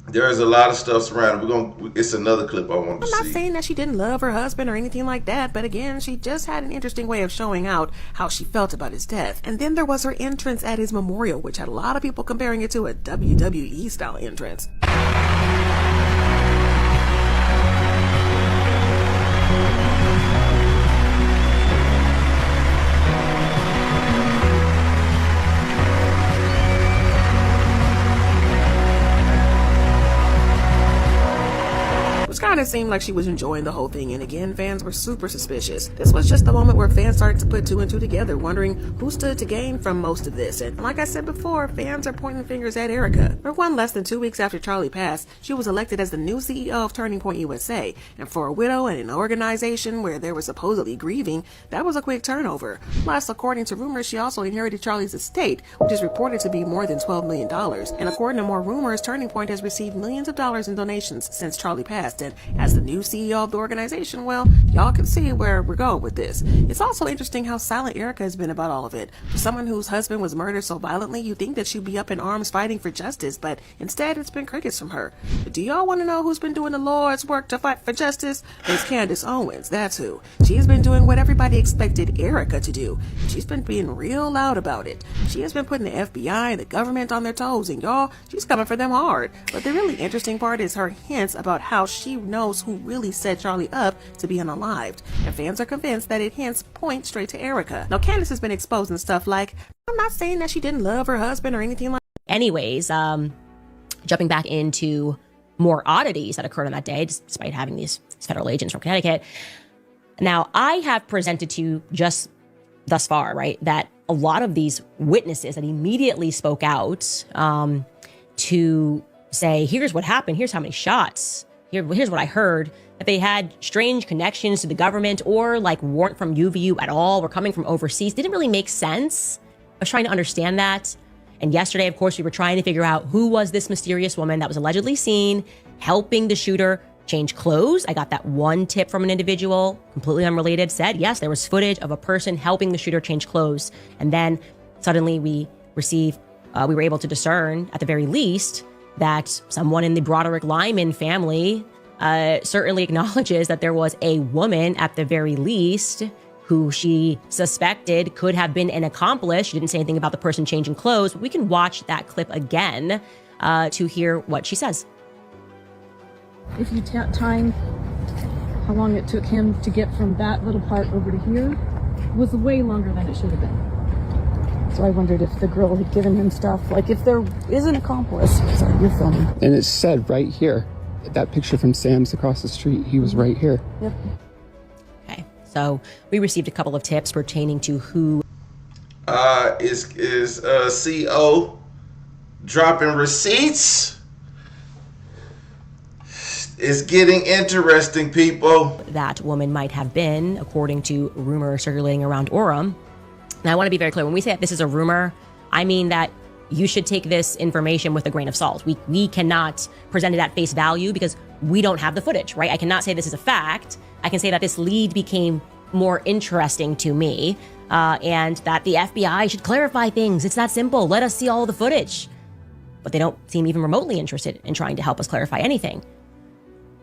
There's a lot of stuff surrounding. It's another clip I want to see. I'm not saying that she didn't love her husband or anything like that, but again, she just had an interesting way of showing out how she felt about his death. And then there was her entrance at his memorial, which had a lot of people comparing it to a WWE style entrance. Kind of seemed like she was enjoying the whole thing, and again, fans were super suspicious. This was just the moment where fans started to put two and two together, wondering who stood to gain from most of this. And like I said before, fans are pointing fingers at Erica. For one, less than 2 weeks after Charlie passed, she was elected as the new CEO of Turning Point USA, and for a widow and an organization where they were supposedly grieving, that was a quick turnover. Plus, according to rumors, she also inherited Charlie's estate, which is reported to be more than $12 million. And according to more rumors, Turning Point has received millions of dollars in donations since Charlie passed, and as the new CEO of the organization, well, y'all can see where we're going with this. It's also interesting how silent Erica has been about all of it. For someone whose husband was murdered so violently, you'd think that she'd be up in arms fighting for justice, but instead it's been crickets from her. But do y'all want to know who's been doing the Lord's work to fight for justice? It's Candace Owens, that's who. She's been doing what everybody expected Erica to do. She's been being real loud about it. She has been putting the FBI and the government on their toes, and y'all, she's coming for them hard. But the really interesting part is her hints about how she knows who really set Charlie up to be unalived, and fans are convinced that it hints point straight to Erica. Now, Candace has been exposing stuff like, I'm not saying that she didn't love her husband or anything like that. Anyways, jumping back into more oddities that occurred on that day, despite having these federal agents from Connecticut. Now, I have presented to you just thus far, right, that a lot of these witnesses that immediately spoke out to say, here's what happened, here's how many shots, here's what I heard, that they had strange connections to the government or like weren't from UVU at all, were coming from overseas, didn't really make sense. I was trying to understand that. And yesterday, of course, we were trying to figure out who was this mysterious woman that was allegedly seen helping the shooter change clothes. I got that one tip from an individual, completely unrelated, said, yes, there was footage of a person helping the shooter change clothes. And then suddenly we were able to discern, at the very least, that someone in the Broderick Lyman family certainly acknowledges that there was a woman, at the very least, who she suspected could have been an accomplice. She didn't say anything about the person changing clothes, but we can watch that clip again to hear what she says. If you time how long it took him to get from that little part over to here, was way longer than it should have been. So I wondered if the girl had given him stuff, like if there is an accomplice. Sorry, you're filming. And it said right here, that picture from Sam's across the street, he was right here. Yep. Okay, so we received a couple of tips pertaining to who is CO dropping receipts. It's getting interesting, people. That woman might have been, according to rumors circulating around Orem. Now, I want to be very clear. When we say that this is a rumor, I mean that you should take this information with a grain of salt. We cannot present it at face value because we don't have the footage, right? I cannot say this is a fact. I can say that this lead became more interesting to me and that the FBI should clarify things. It's that simple. Let us see all the footage. But they don't seem even remotely interested in trying to help us clarify anything.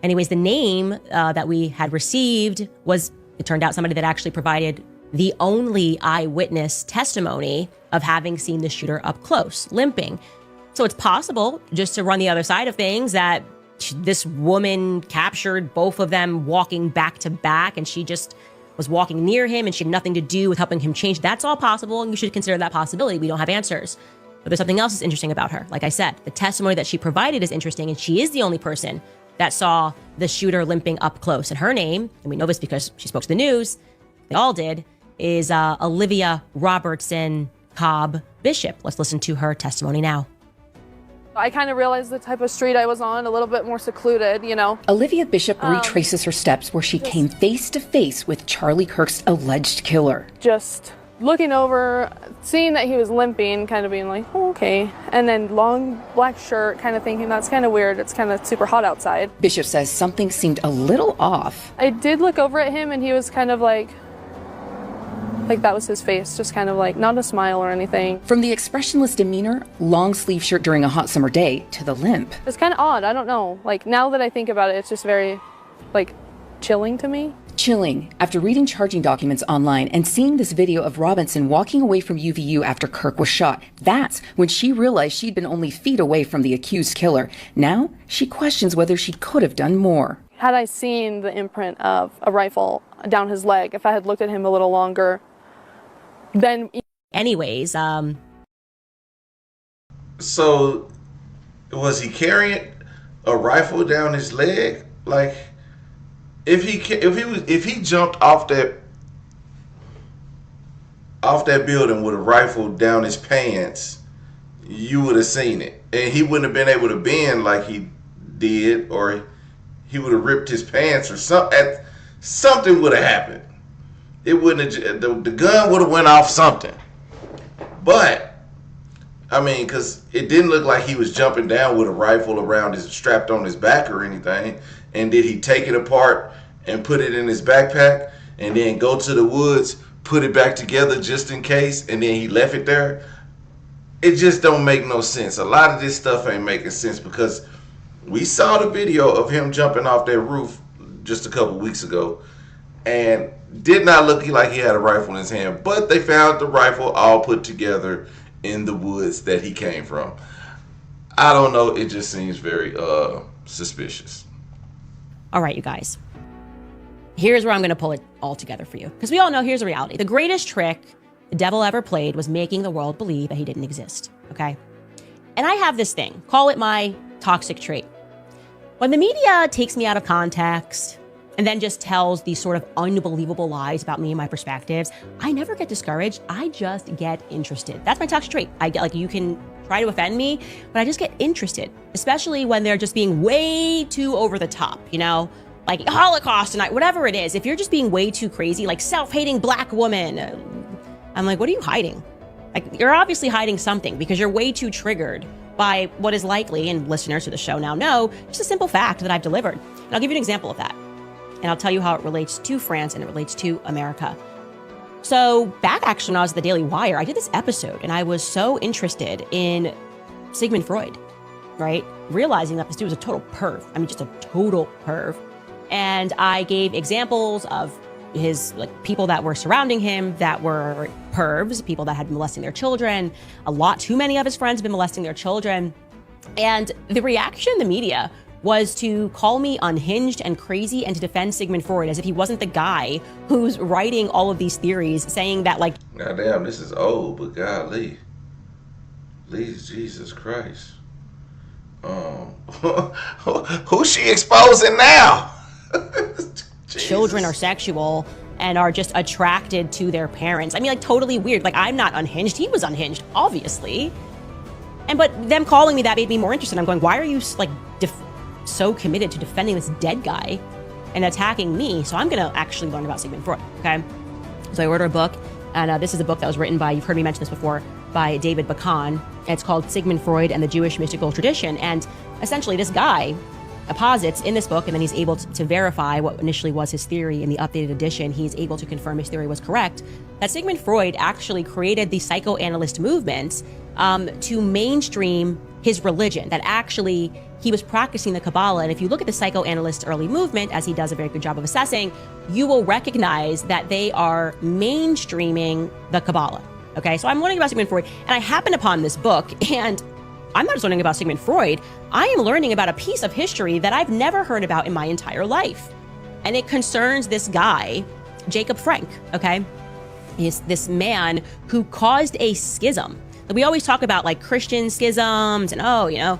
Anyways, the name that we had received was, it turned out, somebody that actually provided the only eyewitness testimony of having seen the shooter up close, limping. So it's possible, just to run the other side of things, that this woman captured both of them walking back to back and she just was walking near him and she had nothing to do with helping him change. That's all possible, and you should consider that possibility. We don't have answers. But there's something else that's interesting about her. Like I said, the testimony that she provided is interesting, and she is the only person that saw the shooter limping up close. And her name, and we know this because she spoke to the news, they all did, is Olivia Robertson Cobb Bishop. Let's listen to her testimony now. I kind of realized the type of street I was on, a little bit more secluded, you know. Olivia Bishop retraces her steps where she came face to face with Charlie Kirk's alleged killer. Just looking over, seeing that he was limping, kind of being like, oh, okay. And then long black shirt, kind of thinking that's kind of weird. It's kind of super hot outside. Bishop says something seemed a little off. I did look over at him and he was kind of like Like that was his face, just kind of like not a smile or anything. From the expressionless demeanor, long sleeve shirt during a hot summer day, to the limp. It's kind of odd. I don't know. Like now that I think about it, it's just very like chilling to me. Chilling after reading charging documents online and seeing this video of Robinson walking away from UVU after Kirk was shot. That's when she realized she'd been only feet away from the accused killer. Now she questions whether she could have done more. Had I seen the imprint of a rifle down his leg, if I had looked at him a little longer, then... Anyways, So, was he carrying a rifle down his leg? Like, if he jumped off that building with a rifle down his pants, you would have seen it, and he wouldn't have been able to bend like he did, or he would have ripped his pants, or something would have happened. It wouldn't have, the gun would have went off something. But I mean, because it didn't look like he was jumping down with a rifle strapped on his back or anything. And did he take it apart and put it in his backpack and then go to the woods, put it back together just in case, and then he left it there? It just don't make no sense. A lot of this stuff ain't making sense, because we saw the video of him jumping off that roof just a couple weeks ago and did not look like he had a rifle in his hand, but they found the rifle all put together in the woods that he came from. I don't know, it just seems very suspicious. all right, you guys. Here's where I'm going to pull it all together for you. Because we all know, here's the reality. The greatest trick the devil ever played was making the world believe that he didn't exist, okay? And I have this thing, call it my toxic trait. When the media takes me out of context and then just tells these sort of unbelievable lies about me and my perspectives, I never get discouraged. I just get interested. That's my toxic trait. I get, like, you can try to offend me, but I just get interested, especially when they're just being way too over the top, you know? Like Holocaust tonight, whatever it is. If you're just being way too crazy, like self-hating black woman, I'm like, what are you hiding? Like, you're obviously hiding something, because you're way too triggered by what is likely, and listeners to the show now know, just a simple fact that I've delivered. And I'll give you an example of that. And I'll tell you how it relates to France and it relates to America. So back actually when I was at the Daily Wire, I did this episode and I was so interested in Sigmund Freud, right? Realizing that this dude was a total perv. I mean, just a total perv. And I gave examples of his, like, people that were surrounding him that were pervs, people that had been molesting their children. A lot too many of his friends had been molesting their children. And the reaction in the media was to call me unhinged and crazy and to defend Sigmund Freud as if he wasn't the guy who's writing all of these theories, saying that, like, goddamn, this is old, but golly, please, Jesus Christ, who's she exposing now? children are sexual and are just attracted to their parents. I mean, like, totally weird. Like, I'm not unhinged. He was unhinged, obviously. But them calling me that made me more interested. I'm going, why are you, like, so committed to defending this dead guy and attacking me? So I'm going to actually learn about Sigmund Freud, okay? So I ordered a book, and this is a book that was written by, you've heard me mention this before, by David Bakan. It's called Sigmund Freud and the Jewish Mystical Tradition. And essentially this guy posits in this book, and then he's able to verify what initially was his theory in the updated edition. He's able to confirm his theory was correct, that Sigmund Freud actually created the psychoanalyst movement to mainstream his religion, that actually he was practicing the Kabbalah. And if you look at the psychoanalyst early movement, as he does a very good job of assessing, you will recognize that they are mainstreaming the Kabbalah. Okay, so I'm learning about Sigmund Freud, and I happened upon this book, and I'm not just learning about Sigmund Freud, I am learning about a piece of history that I've never heard about in my entire life. And it concerns this guy, Jacob Frank, okay? He's this man who caused a schism. We always talk about, like, Christian schisms and, oh, you know,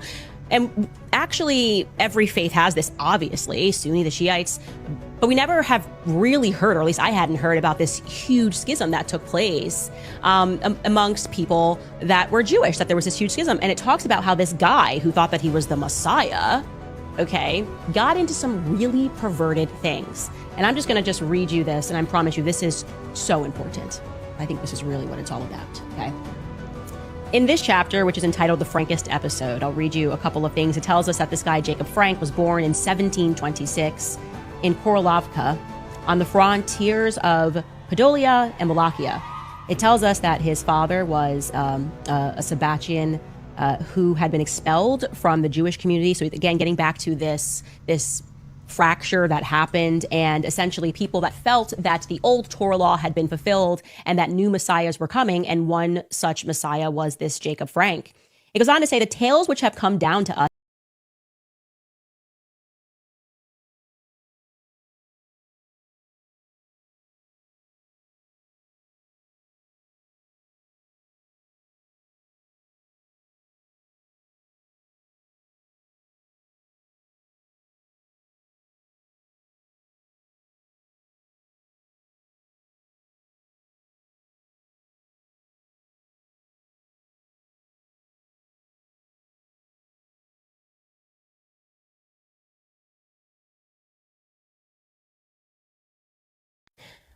and actually every faith has this, obviously, Sunni, the Shiites, but we never have really heard, or at least I hadn't heard, about this huge schism that took place amongst people that were Jewish, that there was this huge schism. And it talks about how this guy who thought that he was the Messiah, okay, got into some really perverted things. And I'm just going to just read you this, and I promise you this is so important. I think this is really what it's all about, okay? In this chapter, which is entitled The Frankist Episode, I'll read you a couple of things. It tells us that this guy, Jacob Frank, was born in 1726 in Korolovka on the frontiers of Podolia and Wallachia. It tells us that his father was a Sabbatean who had been expelled from the Jewish community. So again, getting back to this fracture that happened, and essentially people that felt that the old Torah law had been fulfilled and that new messiahs were coming, and one such messiah was this Jacob Frank. It goes on to say the tales which have come down to us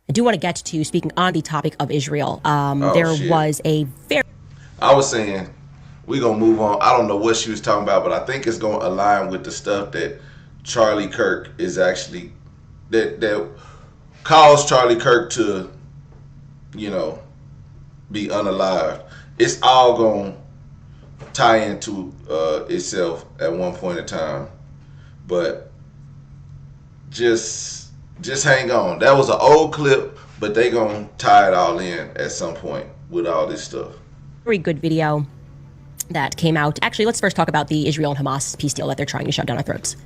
I do want to get to, speaking on the topic of Israel, was a very... I was saying, we're going to move on. I don't know what she was talking about, but I think it's going to align with the stuff that Charlie Kirk is actually, that caused Charlie Kirk to, you know, be unalived. It's all going to tie into itself at one point in time. But just hang on. That was an old clip, but they gonna tie it all in at some point with all this stuff. Very good video that came out. Actually, let's first talk about the Israel and Hamas peace deal that they're trying to shove down our throats.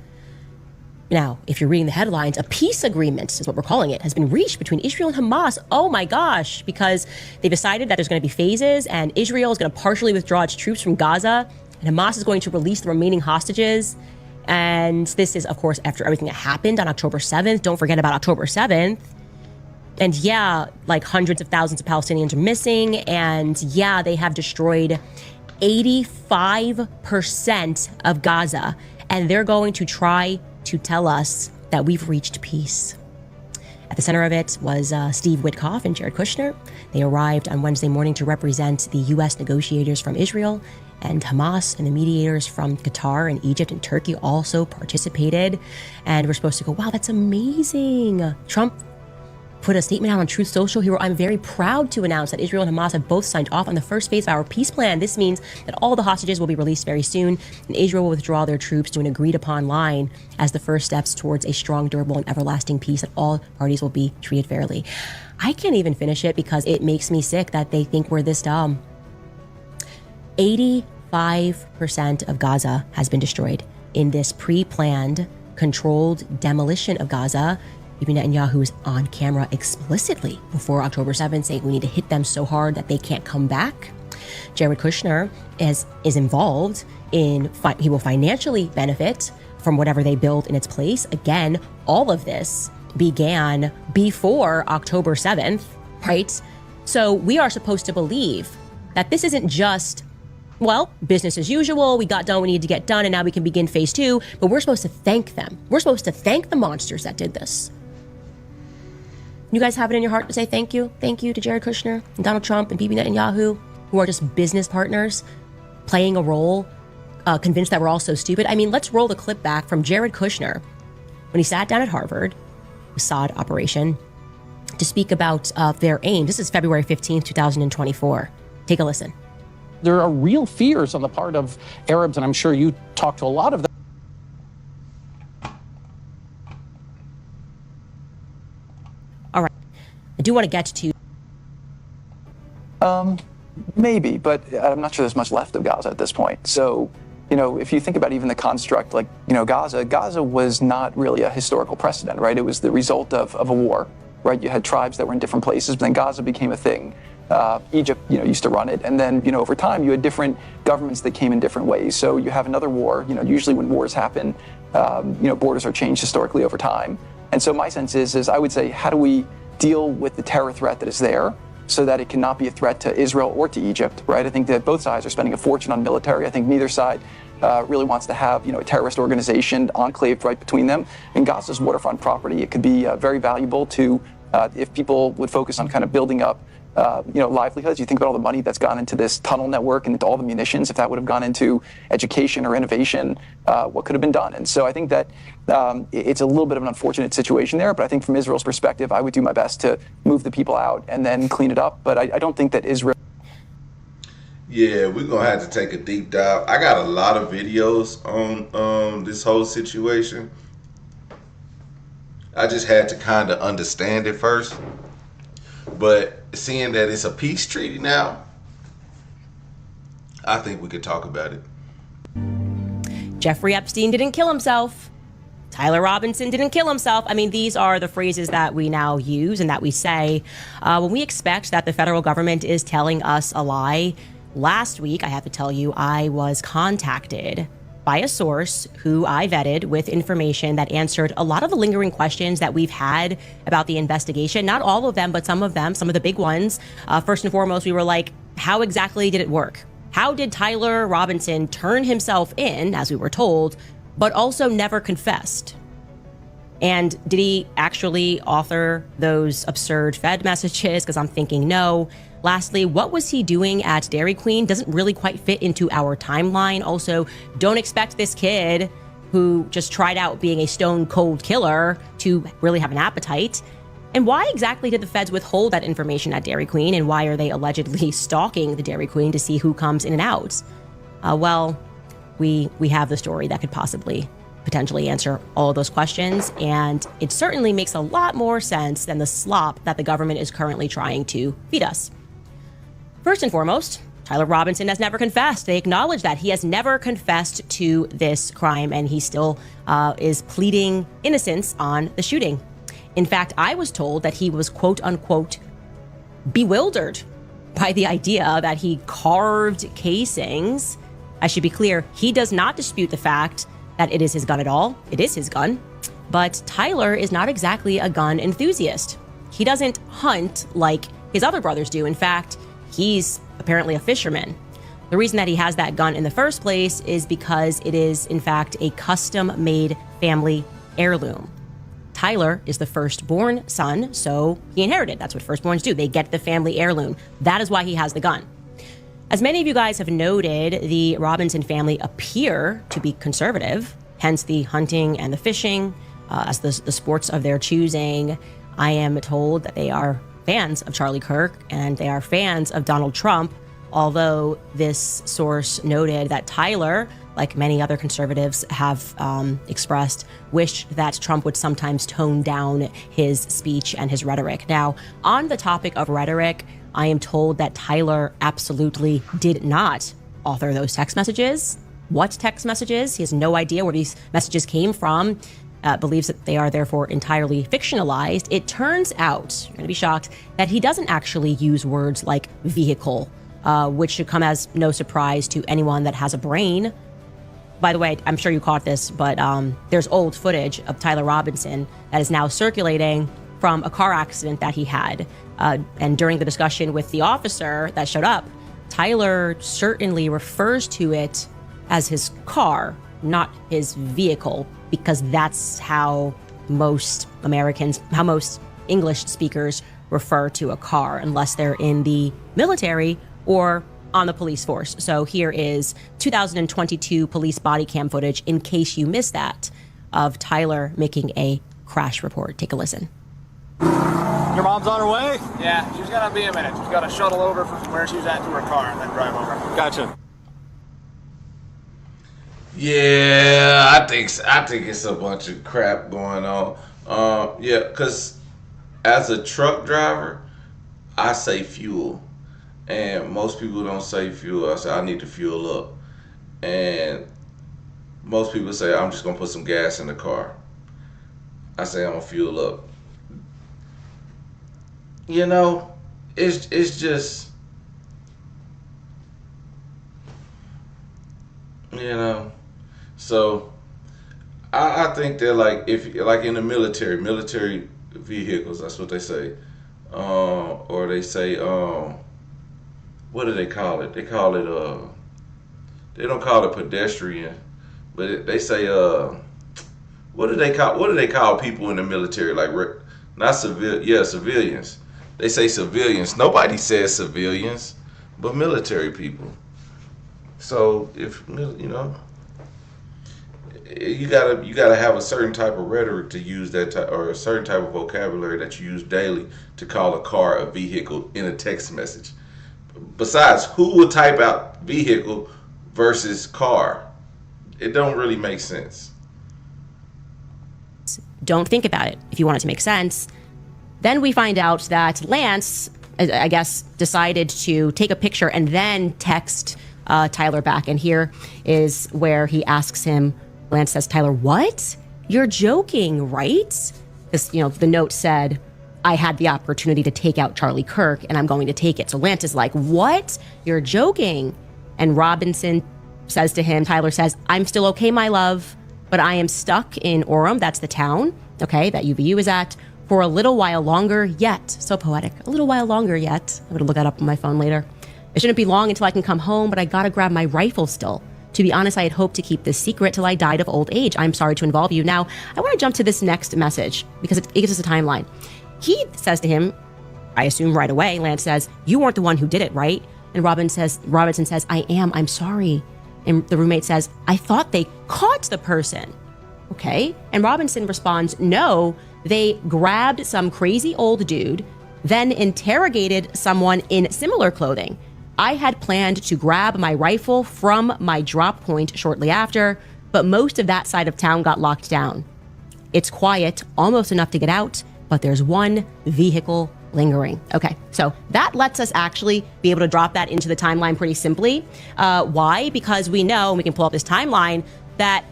Now, if you're reading the headlines, a peace agreement is what we're calling it, has been reached between Israel and Hamas. Oh my gosh, because they decided that there's going to be phases, and Israel is going to partially withdraw its troops from Gaza, and Hamas is going to release the remaining hostages. And this is, of course, after everything that happened on October 7th. Don't forget about October 7th. And yeah, like hundreds of thousands of Palestinians are missing. And yeah, they have destroyed 85% of Gaza. And they're going to try to tell us that we've reached peace. At the center of it was Steve Witkoff and Jared Kushner. They arrived on Wednesday morning to represent the U.S. negotiators from Israel, and Hamas and the mediators from Qatar and Egypt and Turkey also participated. And we're supposed to go, wow, that's amazing. Trump put a statement out on Truth Social. He wrote, I'm very proud to announce that Israel and Hamas have both signed off on the first phase of our peace plan. This means that all the hostages will be released very soon, and Israel will withdraw their troops to an agreed upon line as the first steps towards a strong, durable, and everlasting peace, that all parties will be treated fairly. I can't even finish it because it makes me sick that they think we're this dumb. 85% of Gaza has been destroyed in this pre-planned, controlled demolition of Gaza. Even Netanyahu was on camera explicitly before October 7th saying we need to hit them so hard that they can't come back. Jared Kushner is involved in, he will financially benefit from whatever they build in its place. Again, all of this began before October 7th, right? So we are supposed to believe that this isn't just, well, business as usual, we got done what we needed to get done, and now we can begin phase 2, but we're supposed to thank them. We're supposed to thank the monsters that did this. You guys have it in your heart to say thank you? Thank you to Jared Kushner and Donald Trump and Bibi Netanyahu, who are just business partners playing a role, convinced that we're all so stupid. I mean, let's roll the clip back from Jared Kushner when he sat down at Harvard, Mossad operation, to speak about their aim. This is February 15th, 2024. Take a listen. There are real fears on the part of Arabs, and I'm sure you talk to a lot of them. All right. I do want to get to... Maybe, but I'm not sure there's much left of Gaza at this point. So, you know, if you think about even the construct, like, you know, Gaza was not really a historical precedent, right? It was the result of a war, right? You had tribes that were in different places, but then Gaza became a thing. Egypt, you know, used to run it. And then, you know, over time, you had different governments that came in different ways. So you have another war, you know, usually when wars happen, you know, borders are changed historically over time. And so my sense is I would say, how do we deal with the terror threat that is there so that it cannot be a threat to Israel or to Egypt, right? I think that both sides are spending a fortune on military. I think neither side really wants to have, you know, a terrorist organization enclaved right between them. And Gaza's waterfront property, it could be very valuable to, if people would focus on kind of building up livelihoods. You think about all the money that's gone into this tunnel network and into all the munitions. If that would have gone into education or innovation, what could have been done? And so I think that it's a little bit of an unfortunate situation there. But I think from Israel's perspective, I would do my best to move the people out and then clean it up. But I don't think that Israel. Yeah, we're going to have to take a deep dive. I got a lot of videos on this whole situation. I just had to kind of understand it first. But seeing that it's a peace treaty now, I think we could talk about it. Jeffrey Epstein didn't kill himself. Tyler Robinson didn't kill himself. I mean, these are the phrases that we now use and that we say when we expect that the federal government is telling us a lie. Last week, I have to tell you, I was contacted by a source who I vetted with information that answered a lot of the lingering questions that we've had about the investigation. Not all of them, but some of them, some of the big ones. First and foremost, we were like, how exactly did it work? How did Tyler Robinson turn himself in, as we were told, but also never confessed? And did he actually author those absurd Fed messages? Because I'm thinking no. Lastly, what was he doing at Dairy Queen? Doesn't really quite fit into our timeline. Also, don't expect this kid who just tried out being a stone cold killer to really have an appetite. And why exactly did the feds withhold that information at Dairy Queen? And why are they allegedly stalking the Dairy Queen to see who comes in and out? Well, we have the story that could potentially answer all of those questions. And it certainly makes a lot more sense than the slop that the government is currently trying to feed us. First and foremost, Tyler Robinson has never confessed. They acknowledge that he has never confessed to this crime, and he still is pleading innocence on the shooting. In fact, I was told that he was, quote unquote, bewildered by the idea that he carved casings. I should be clear, he does not dispute the fact that it is his gun at all. It is his gun. But Tyler is not exactly a gun enthusiast. He doesn't hunt like his other brothers do. In fact, he's apparently a fisherman. The reason that he has that gun in the first place is because it is, in fact, a custom-made family heirloom. Tyler is the firstborn son, so he inherited. That's what firstborns do. They get the family heirloom. That is why he has the gun. As many of you guys have noted, the Robinson family appear to be conservative, hence the hunting and the fishing as the sports of their choosing. I am told that they are fans of Charlie Kirk and they are fans of Donald Trump, although this source noted that Tyler, like many other conservatives have expressed, wished that Trump would sometimes tone down his speech and his rhetoric. Now, on the topic of rhetoric, I am told that Tyler absolutely did not author those text messages. What text messages? He has no idea where these messages came from. Believes that they are therefore entirely fictionalized. It turns out, you're going to be shocked, that he doesn't actually use words like vehicle, which should come as no surprise to anyone that has a brain. By the way, I'm sure you caught this, but there's old footage of Tyler Robinson that is now circulating from a car accident that he had. And during the discussion with the officer that showed up, Tyler certainly refers to it as his car, not his vehicle, because that's how most English speakers refer to a car, unless they're in the military or on the police force. So here is 2022 police body cam footage, in case you missed that, of Tyler making a crash report. Take a listen. Your mom's on her way? Yeah, she's gonna be a minute. She's gotta shuttle over from where she's at to her car and then drive over. Gotcha. Yeah, I think it's a bunch of crap going on. Yeah, because as a truck driver, I say fuel, and most people don't say fuel. I say I need to fuel up, and most people say I'm just gonna put some gas in the car. I say I'm gonna fuel up. You know, it's just, you know. So I think that like if like in the military vehicles, that's what they say, or they say what do they call it? They call it they don't call it pedestrian, but they say what do they call people in the military, like not civilians. They say civilians. Nobody says civilians, but military people. So if you know, you gotta have a certain type of rhetoric to use that or a certain type of vocabulary that you use daily to call a car a vehicle in a text message. Besides, who will type out vehicle versus car? It don't really make sense. Don't think about it if you want it to make sense. Then we find out that Lance, I guess, decided to take a picture and then text Tyler back. And here is where he asks him, Lance says, Tyler, what? You're joking, right? Because, you know, the note said, I had the opportunity to take out Charlie Kirk and I'm going to take it. So Lance is like, what? You're joking. And Robinson says to him, Tyler says, I'm still okay, my love, but I am stuck in Orem. That's the town, okay, that UVU is at, for a little while longer yet. So poetic. A little while longer yet. I'm going to look that up on my phone later. It shouldn't be long until I can come home, but I got to grab my rifle still. To be honest, I had hoped to keep this secret till I died of old age. I'm sorry to involve you. Now, I want to jump to this next message because it gives us a timeline. He says to him, I assume right away, Lance says, you weren't the one who did it, right? And Robinson says, I am. I'm sorry. And the roommate says, I thought they caught the person. Okay. And Robinson responds, no, they grabbed some crazy old dude, then interrogated someone in similar clothing. I had planned to grab my rifle from my drop point shortly after, but most of that side of town got locked down. It's quiet, almost enough to get out, but there's one vehicle lingering. Okay, so that lets us actually be able to drop that into the timeline pretty simply. Why? Because we know, and we can pull up this timeline, that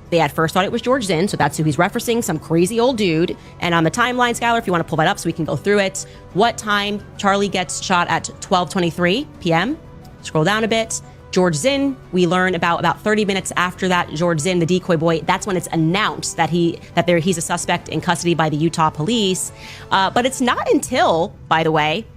they at first thought it was George Zinn, so that's who he's referencing, some crazy old dude. And on the timeline, Skylar, if you want to pull that up so we can go through it, what time Charlie gets shot at 12:23 p.m. Scroll down a bit. George Zinn, we learn about 30 minutes after that, George Zinn, the decoy boy, that's when it's announced that he's a suspect in custody by the Utah police. But it's not until, by the way,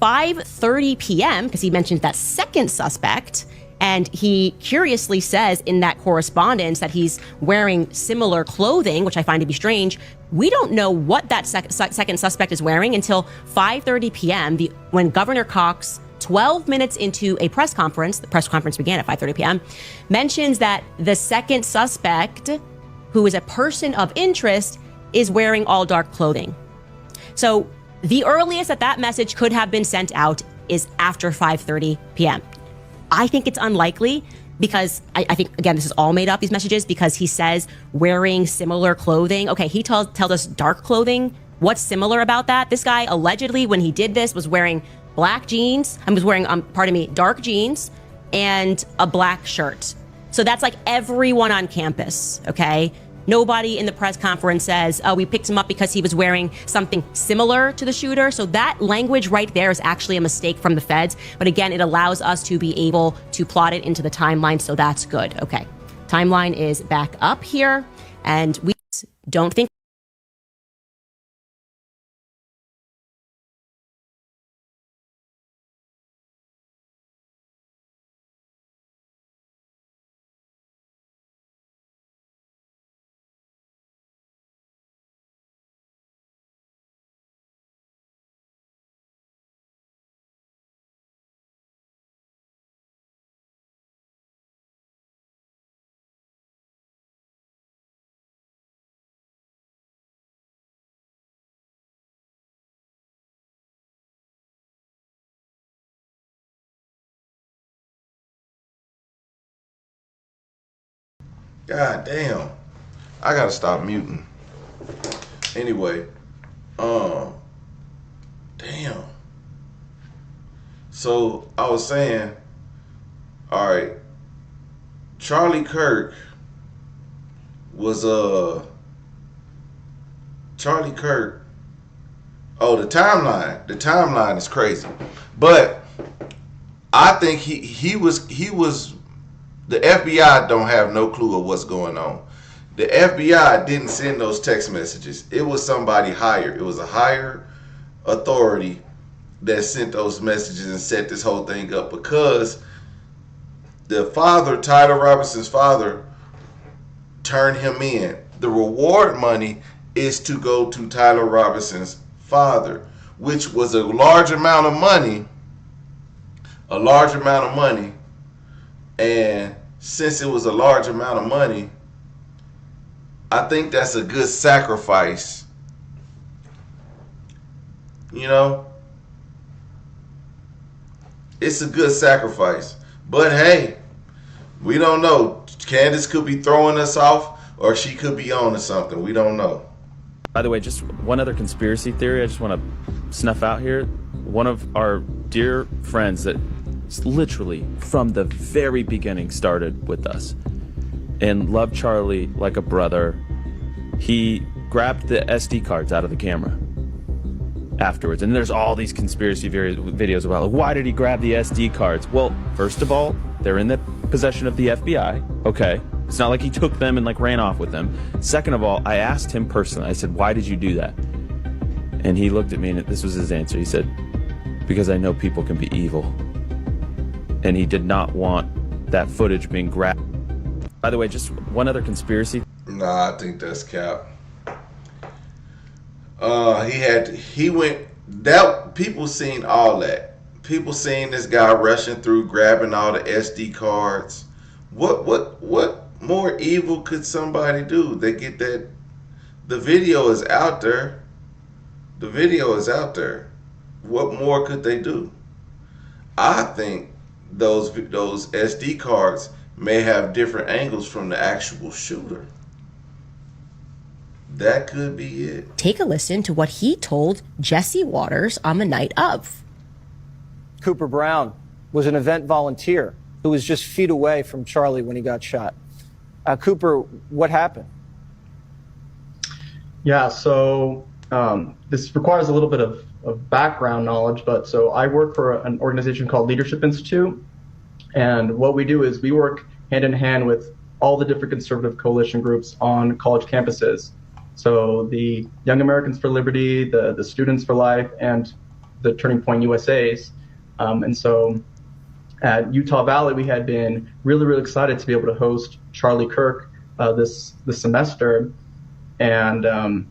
5:30 p.m., because he mentions that second suspect, and he curiously says in that correspondence that he's wearing similar clothing, which I find to be strange. We don't know what that second suspect is wearing until 5:30 p.m., when Governor Cox, 12 minutes into a press conference, the press conference began at 5:30 p.m., mentions that the second suspect, who is a person of interest, is wearing all dark clothing. So the earliest that message could have been sent out is after 5:30 p.m. I think it's unlikely because I think, again, this is all made up, these messages, because he says wearing similar clothing. Okay, he tells us dark clothing. What's similar about that? This guy allegedly, when he did this, was wearing black jeans. I was wearing, dark jeans and a black shirt. So that's like everyone on campus, okay? Nobody in the press conference says, oh, we picked him up because he was wearing something similar to the shooter. So that language right there is actually a mistake from the feds. But again, it allows us to be able to plot it into the timeline. So that's good. Okay. Timeline is back up here. And we don't think God damn. I gotta stop muting. Anyway, damn. So I was saying, all right, Charlie Kirk was Charlie Kirk. Oh, the timeline is crazy. But I think he was the FBI don't have no clue of what's going on. The FBI didn't send those text messages. It was somebody hired. It was a higher authority that sent those messages and set this whole thing up, because the father, Tyler Robinson's father, turned him in. The reward money is to go to Tyler Robinson's father. which was a large amount of money, and since it was a large amount of money, I think that's a good sacrifice. You know, it's a good sacrifice. But hey, we don't know. Candace could be throwing us off, or she could be on to something. We don't know. By the way, just one other conspiracy theory I just want to snuff out here. One of our dear friends that literally from the very beginning started with us and loved Charlie like a brother, he grabbed the SD cards out of the camera afterwards. And there's all these conspiracy videos about, like, why did he grab the SD cards? Well, first of all, they're in the possession of the FBI. Okay. It's not like he took them and like ran off with them. Second of all, I asked him personally, I said, why did you do that? And he looked at me and this was his answer. He said, because I know people can be evil. And he did not want that footage being grabbed. By the way, just one other conspiracy. Nah, I think that's cap. People seen all that. People seen this guy rushing through, grabbing all the SD cards. What more evil could somebody do? They get that. The video is out there. What more could they do? I think those SD cards may have different angles from the actual shooter. That could be it. Take a listen to what he told Jesse Waters on the night of. Cooper Brown was an event volunteer who was just feet away from Charlie when he got shot. Cooper, what happened? Yeah, so this requires a little bit of background knowledge, but so I work for an organization called Leadership Institute, and what we do is we work hand in hand with all the different conservative coalition groups on college campuses. So the Young Americans for Liberty, the Students for Life, and the Turning Point USAs. And so at Utah Valley, we had been really, really excited to be able to host Charlie Kirk this semester. And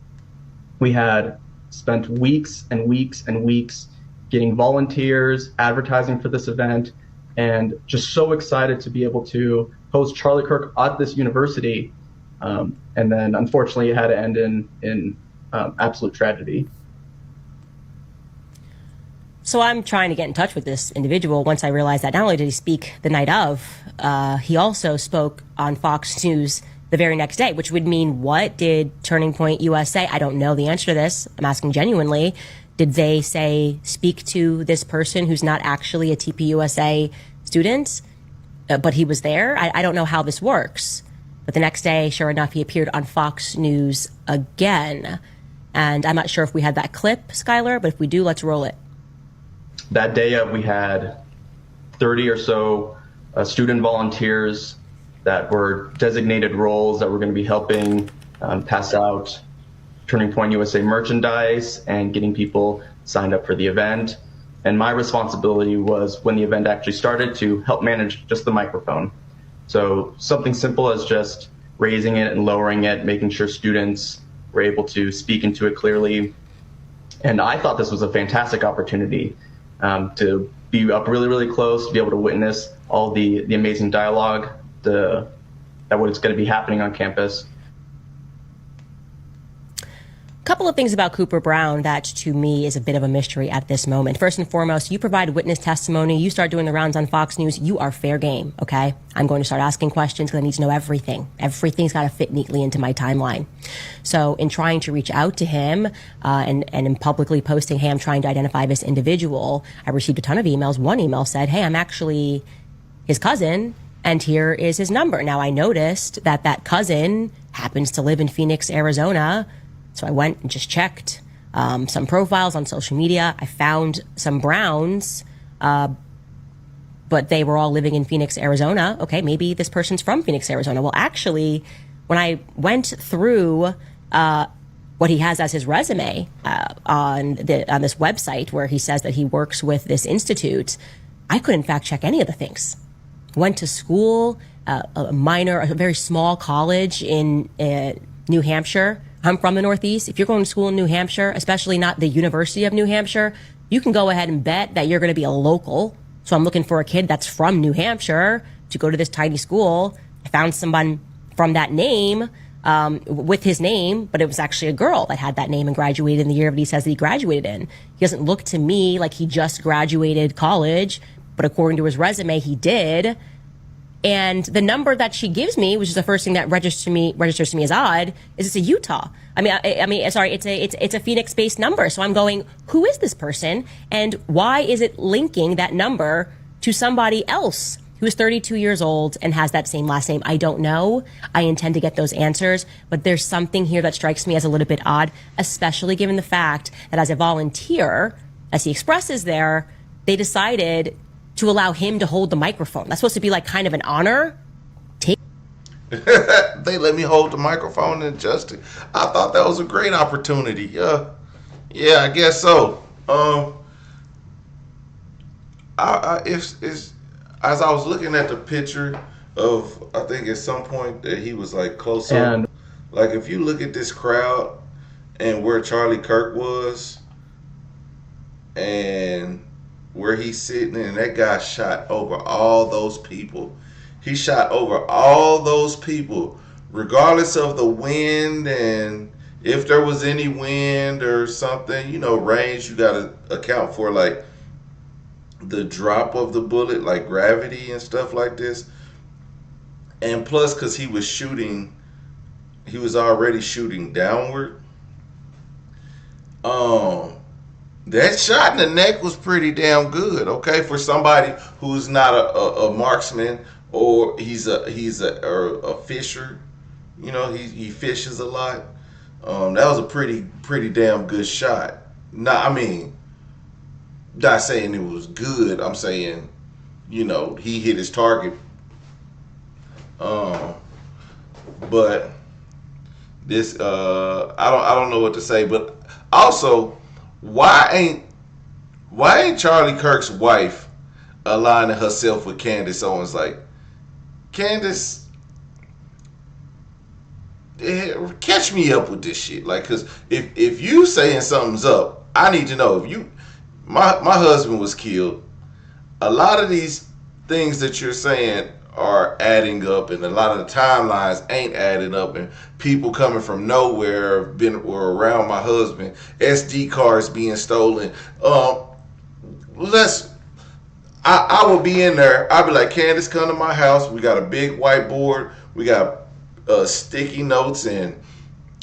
we had spent weeks and weeks and weeks getting volunteers, advertising for this event, and just so excited to be able to host Charlie Kirk at this university. And then unfortunately it had to end in absolute tragedy. So I'm trying to get in touch with this individual once I realized that not only did he speak the night of, he also spoke on Fox News the very next day, which would mean what? Did Turning Point USA, I don't know the answer to this, I'm asking genuinely, did they say speak to this person who's not actually a TPUSA student, but he was there? I don't know how this works. But the next day, sure enough, he appeared on Fox News again. And I'm not sure if we had that clip, Skylar, but if we do, let's roll it. That day we had 30 or so student volunteers that were designated roles that were going to be helping pass out Turning Point USA merchandise and getting people signed up for the event. And my responsibility was, when the event actually started, to help manage just the microphone. So something simple as just raising it and lowering it, making sure students were able to speak into it clearly. And I thought this was a fantastic opportunity to be up really, really close, to be able to witness all the amazing dialogue that was going to be happening on campus. A couple of things about Cooper Brown that to me is a bit of a mystery at this moment. First and foremost, you provide witness testimony, you start doing the rounds on Fox News, you are fair game, okay? I'm going to start asking questions because I need to know everything. Everything's got to fit neatly into my timeline. So in trying to reach out to him and in publicly posting, hey, I'm trying to identify this individual, I received a ton of emails. One email said, hey, I'm actually his cousin, and here is his number. Now, I noticed that that cousin happens to live in Phoenix, Arizona. So I went and just checked some profiles on social media. I found some Browns, but they were all living in Phoenix, Arizona. Okay, maybe this person's from Phoenix, Arizona. Well, actually, when I went through what he has as his resume on this website where he says that he works with this institute, I could in fact check any of the things. Went to school, a very small college in New Hampshire, I'm from the Northeast. If you're going to school in New Hampshire, especially not the University of New Hampshire, you can go ahead and bet that you're going to be a local. So I'm looking for a kid that's from New Hampshire to go to this tiny school. I found someone from that name, with his name, but it was actually a girl that had that name and graduated in the year that he says that he graduated in. He doesn't look to me like he just graduated college, but according to his resume, he did. And the number that she gives me, which is the first thing that registers to me as odd, is it's a Utah. It's a Phoenix-based number. So I'm going, who is this person, and why is it linking that number to somebody else who is 32 years old and has that same last name? I don't know. I intend to get those answers, but there's something here that strikes me as a little bit odd, especially given the fact that as a volunteer, as he expresses there, they decided to allow him to hold the microphone. That's supposed to be like kind of an honor. They let me hold the microphone and adjust it. I thought that was a great opportunity. Yeah, I guess so. As I was looking at the picture of, I think at some point that he was like close up. Like if you look at this crowd and where Charlie Kirk was and where he's sitting, and that guy shot over all those people. He shot over all those people, regardless of the wind, and if there was any wind or something, range, you got to account for like the drop of the bullet, like gravity and stuff like this. And plus, because he was already shooting downward. That shot in the neck was pretty damn good, okay, for somebody who's not a marksman, or he's a fisher. He fishes a lot. That was a pretty damn good shot. Not saying it was good. I'm saying, he hit his target. But this, I don't know what to say. But also, why ain't Charlie Kirk's wife aligning herself with Candace Owens? Like, Candace, catch me up with this shit. Like, cause if you saying something's up, I need to know. If my husband was killed, a lot of these things that you're saying are adding up, and a lot of the timelines ain't adding up, and people coming from nowhere were around my husband, SD cards being stolen. I will be in there. I'll be like, Candace, come to my house. We got a big whiteboard. We got sticky notes and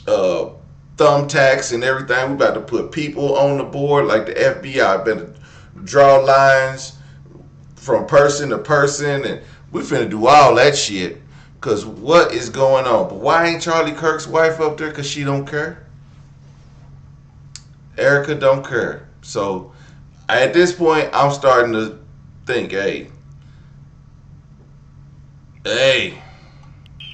thumbtacks and everything. We about to put people on the board like the FBI. Better draw lines from person to person, and we finna do all that shit. Cause what is going on? But why ain't Charlie Kirk's wife up there? Cause she don't care. Erica don't care. So at this point, I'm starting to think, hey.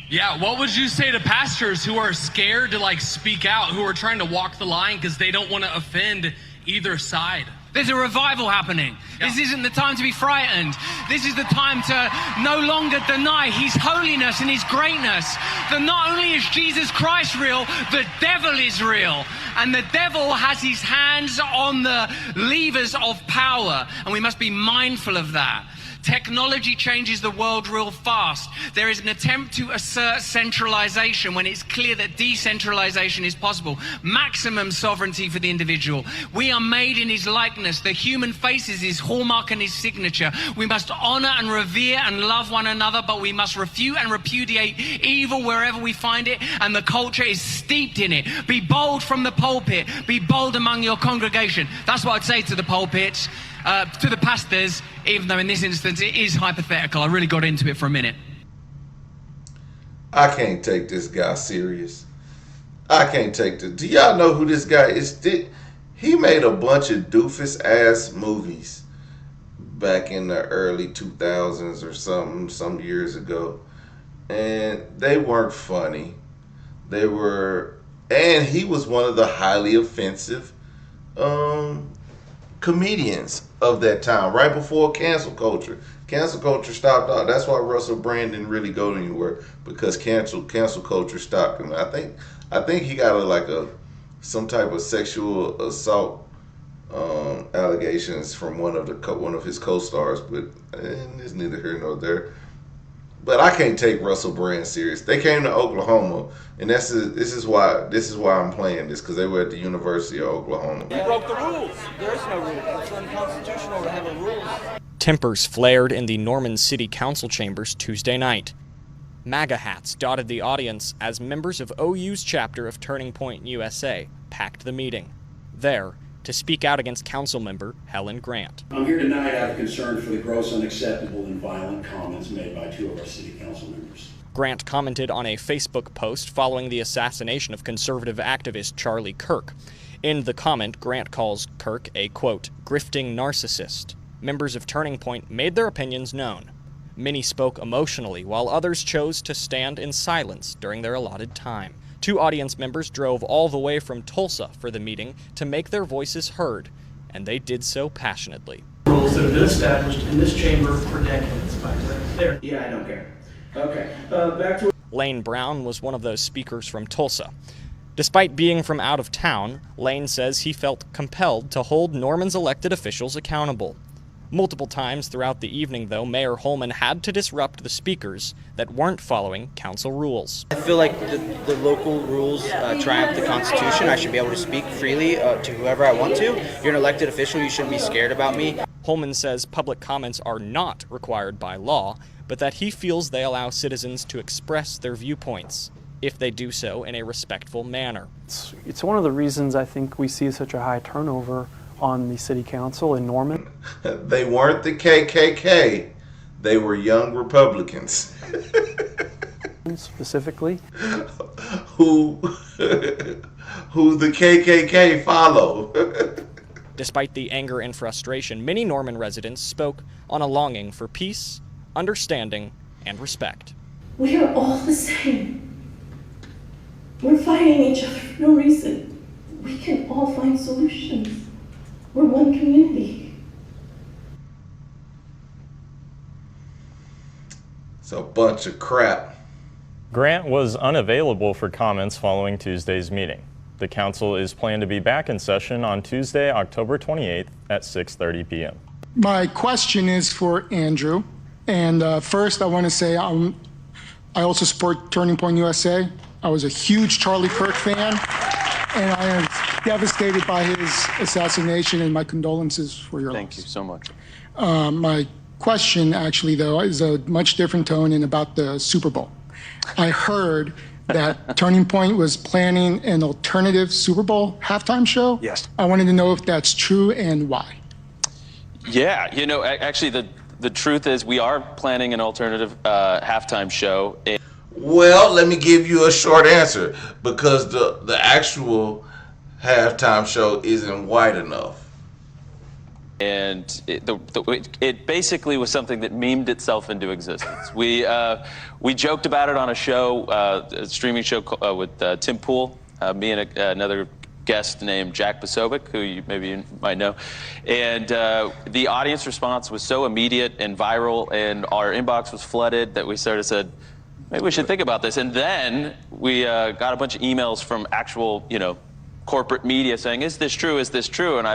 Yeah, what would you say to pastors who are scared to speak out, who are trying to walk the line because they don't want to offend either side? There's a revival happening. Yeah. This isn't the time to be frightened. This is the time to no longer deny his holiness and his greatness. That not only is Jesus Christ real, the devil is real. And the devil has his hands on the levers of power. And we must be mindful of that. Technology changes the world real fast. There is an attempt to assert centralization when it's clear that decentralization is possible. Maximum sovereignty for the individual. We are made in his likeness. The human face is his hallmark and his signature. We must honor and revere and love one another, but we must refute and repudiate evil wherever we find it, and the culture is steeped in it. Be bold from the pulpit. Be bold among your congregation. That's what I'd say to the pulpits. To the pastors, even though in this instance it is hypothetical. I really got into it for a minute. I can't take this guy serious. I can't take this. Do y'all know who this guy is? He made a bunch of doofus ass movies back in the early 2000s or something, some years ago. And they weren't funny. And he was one of the highly offensive comedians of that time, right before cancel culture Cancel culture stopped all. That's why Russell Brand didn't really go anywhere, because cancel culture stopped him. I think he got some type of sexual assault allegations from one of his co-stars, but it's neither here nor there. But I can't take Russell Brand serious. They came to Oklahoma, and this is why I'm playing this, because they were at the University of Oklahoma. You broke the rules. There is no rule. It's unconstitutional to have a rule. Tempers flared in the Norman City Council chambers Tuesday night. MAGA hats dotted the audience as members of OU's chapter of Turning Point USA packed the meeting. There, to speak out against council member Helen Grant. I'm here tonight out of concern for the gross, unacceptable, and violent comments made by 2 of our city council members. Grant commented on a Facebook post following the assassination of conservative activist Charlie Kirk. In the comment, Grant calls Kirk a, quote, grifting narcissist. Members of Turning Point made their opinions known. Many spoke emotionally, while others chose to stand in silence during their allotted time. 2 audience members drove all the way from Tulsa for the meeting to make their voices heard, and they did so passionately. Rules that have been established in this chamber for decades. There. Yeah, I don't care. Okay, back to... Lane Brown was one of those speakers from Tulsa. Despite being from out of town, Lane says he felt compelled to hold Norman's elected officials accountable. Multiple times throughout the evening, though, Mayor Holman had to disrupt the speakers that weren't following council rules. I feel like the local rules triumph the Constitution. I should be able to speak freely to whoever I want to. You're an elected official. You shouldn't be scared about me. Holman says public comments are not required by law, but that he feels they allow citizens to express their viewpoints, if they do so in a respectful manner. It's one of the reasons I think we see such a high turnover on the city council in Norman. They weren't the KKK. They were young Republicans. Specifically. Who the KKK follow. Despite the anger and frustration, many Norman residents spoke on a longing for peace, understanding, and respect. We are all the same. We're fighting each other for no reason. We can all find solutions. We're one community. It's a bunch of crap. Grant was unavailable for comments following Tuesday's meeting. The council is planned to be back in session on Tuesday, October 28th at 6:30 p.m. My question is for Andrew. And first, I want to say I also support Turning Point USA. I was a huge Charlie Kirk fan, and I am devastated by his assassination, and my condolences for your loss. Thank you so much. My question, actually, though, is a much different tone and about the Super Bowl. I heard that Turning Point was planning an alternative Super Bowl halftime show. Yes. I wanted to know if that's true and why. Yeah, actually the truth is we are planning an alternative halftime show. Well, let me give you a short answer, because the actual halftime show isn't white enough. And it basically was something that memed itself into existence. We joked about it on a show, a streaming show with Tim Pool, me and another guest named Jack Posobiec, who maybe you might know. And the audience response was so immediate and viral, and our inbox was flooded, that we sort of said, maybe we should think about this. And then we got a bunch of emails from actual, corporate media saying, is this true? Is this true? And I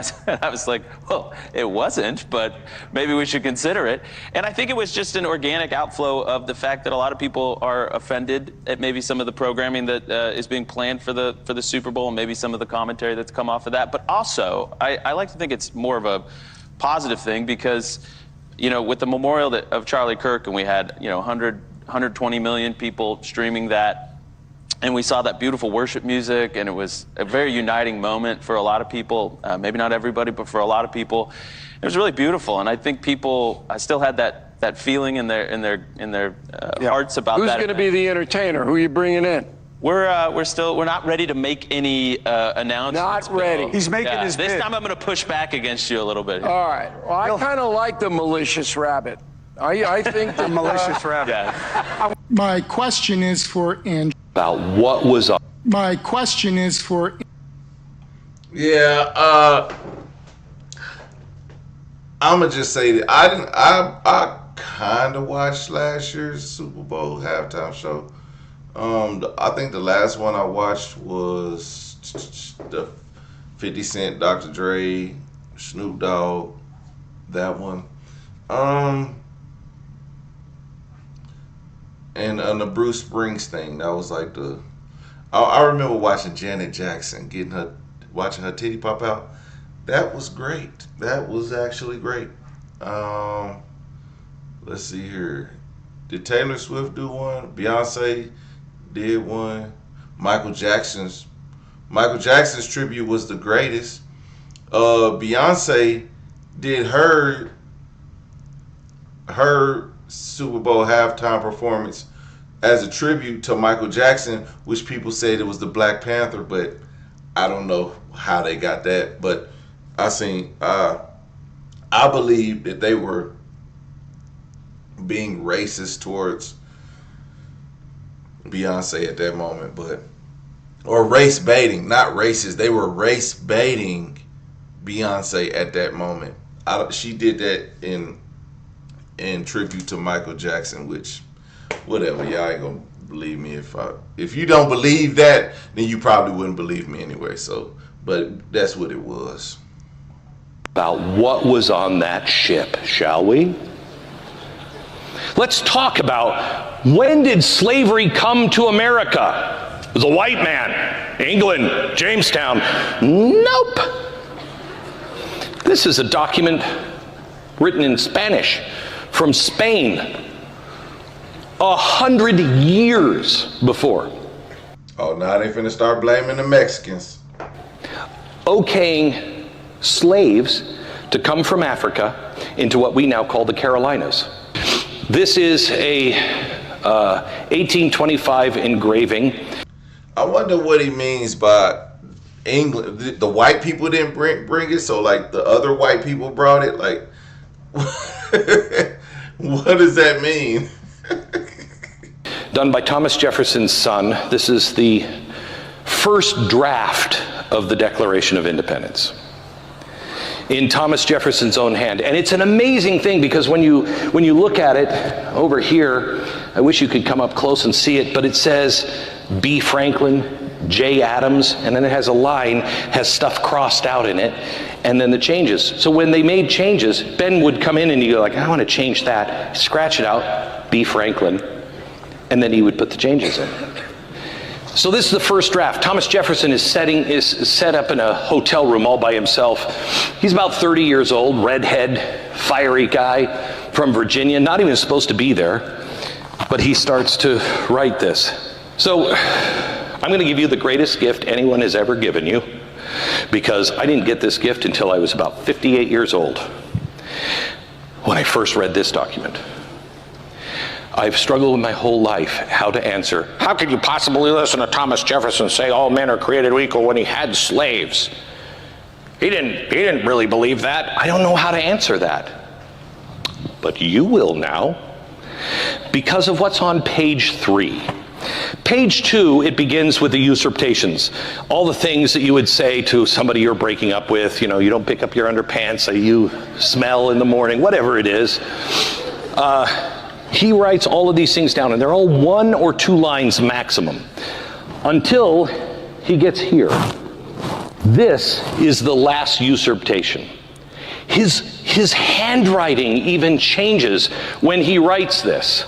was like, well, it wasn't, but maybe we should consider it. And I think it was just an organic outflow of the fact that a lot of people are offended at maybe some of the programming that is being planned for the Super Bowl, and maybe some of the commentary that's come off of that. But also, I like to think it's more of a positive thing, because, with the memorial of Charlie Kirk, and we had, 120 million people streaming that, and we saw that beautiful worship music, and it was a very uniting moment for a lot of people. Maybe not everybody, but for a lot of people, it was really beautiful. And I think I still had that feeling in their hearts about that. Who's going to be the entertainer? Who are you bringing in? We're not ready to make any announcements. Not ready. He's making his bid. This time I'm going to push back against you a little bit. All right. Well, I kind of like the malicious rabbit. I think the malicious rabbit. Yeah. My question is for Andrew. About what was up. My question is for. Yeah, I'm gonna just say that I kind of watched last year's Super Bowl halftime show. I think the last one I watched was the 50 Cent, Dr. Dre, Snoop Dogg, that one. And the Bruce Springsteen, that was like the. I remember watching Janet Jackson, watching her titty pop out. That was great. That was actually great. Let's see here. Did Taylor Swift do one? Beyonce did one. Michael Jackson's tribute was the greatest. Beyonce did her Super Bowl halftime performance as a tribute to Michael Jackson, which people said it was the Black Panther, but I don't know how they got that. But I believe that they were being racist towards Beyonce at that moment, or race baiting, not racist. They were race baiting Beyonce at that moment. She did that in tribute to Michael Jackson, which, whatever, y'all ain't gonna believe me if you don't believe that, then you probably wouldn't believe me anyway. So, but that's what it was. About what was on that ship, shall we? Let's talk about, when did slavery come to America? It was a white man, England, Jamestown. Nope. This is a document written in Spanish from Spain 100 years before. Oh, now they finna start blaming the Mexicans. Okaying slaves to come from Africa into what we now call the Carolinas. This is a 1825 engraving. I wonder what he means by England. The white people didn't bring it, so like the other white people brought it. Like, what does that mean? Done by Thomas Jefferson's son. This is the first draft of the Declaration of Independence in Thomas Jefferson's own hand. And it's an amazing thing, because when you look at it over here, I wish you could come up close and see it, but it says B. Franklin, J. Adams, and then it has a line, has stuff crossed out in it, and then the changes. So when they made changes, Ben would come in and he'd go like, I want to change that, scratch it out, B. Franklin, and then he would put the changes in. So this is the first draft. Thomas Jefferson is set up in a hotel room all by himself. He's about 30 years old, redhead, fiery guy from Virginia, not even supposed to be there, but he starts to write this. So I'm going to give you the greatest gift anyone has ever given you, because I didn't get this gift until I was about 58 years old when I first read this document. I've struggled with my whole life how to answer, how could you possibly listen to Thomas Jefferson say all men are created equal when he had slaves? He didn't really believe that. I don't know how to answer that. But you will now, because of what's on page 3. Page 2, it begins with the usurpations. All the things that you would say to somebody you're breaking up with, you don't pick up your underpants, you smell in the morning, whatever it is. He writes all of these things down, and they're all 1 or 2 lines maximum, until he gets here. This is the last usurpation. His handwriting even changes when he writes this.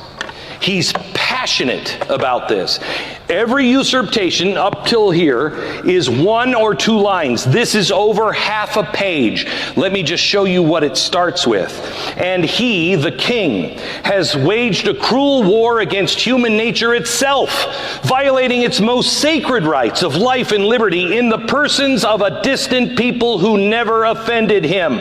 He's passionate about this. Every usurpation up till here is 1 or 2 lines. This is over half a page. Let me just show you what it starts with. And he, the king, has waged a cruel war against human nature itself, violating its most sacred rights of life and liberty in the persons of a distant people who never offended him,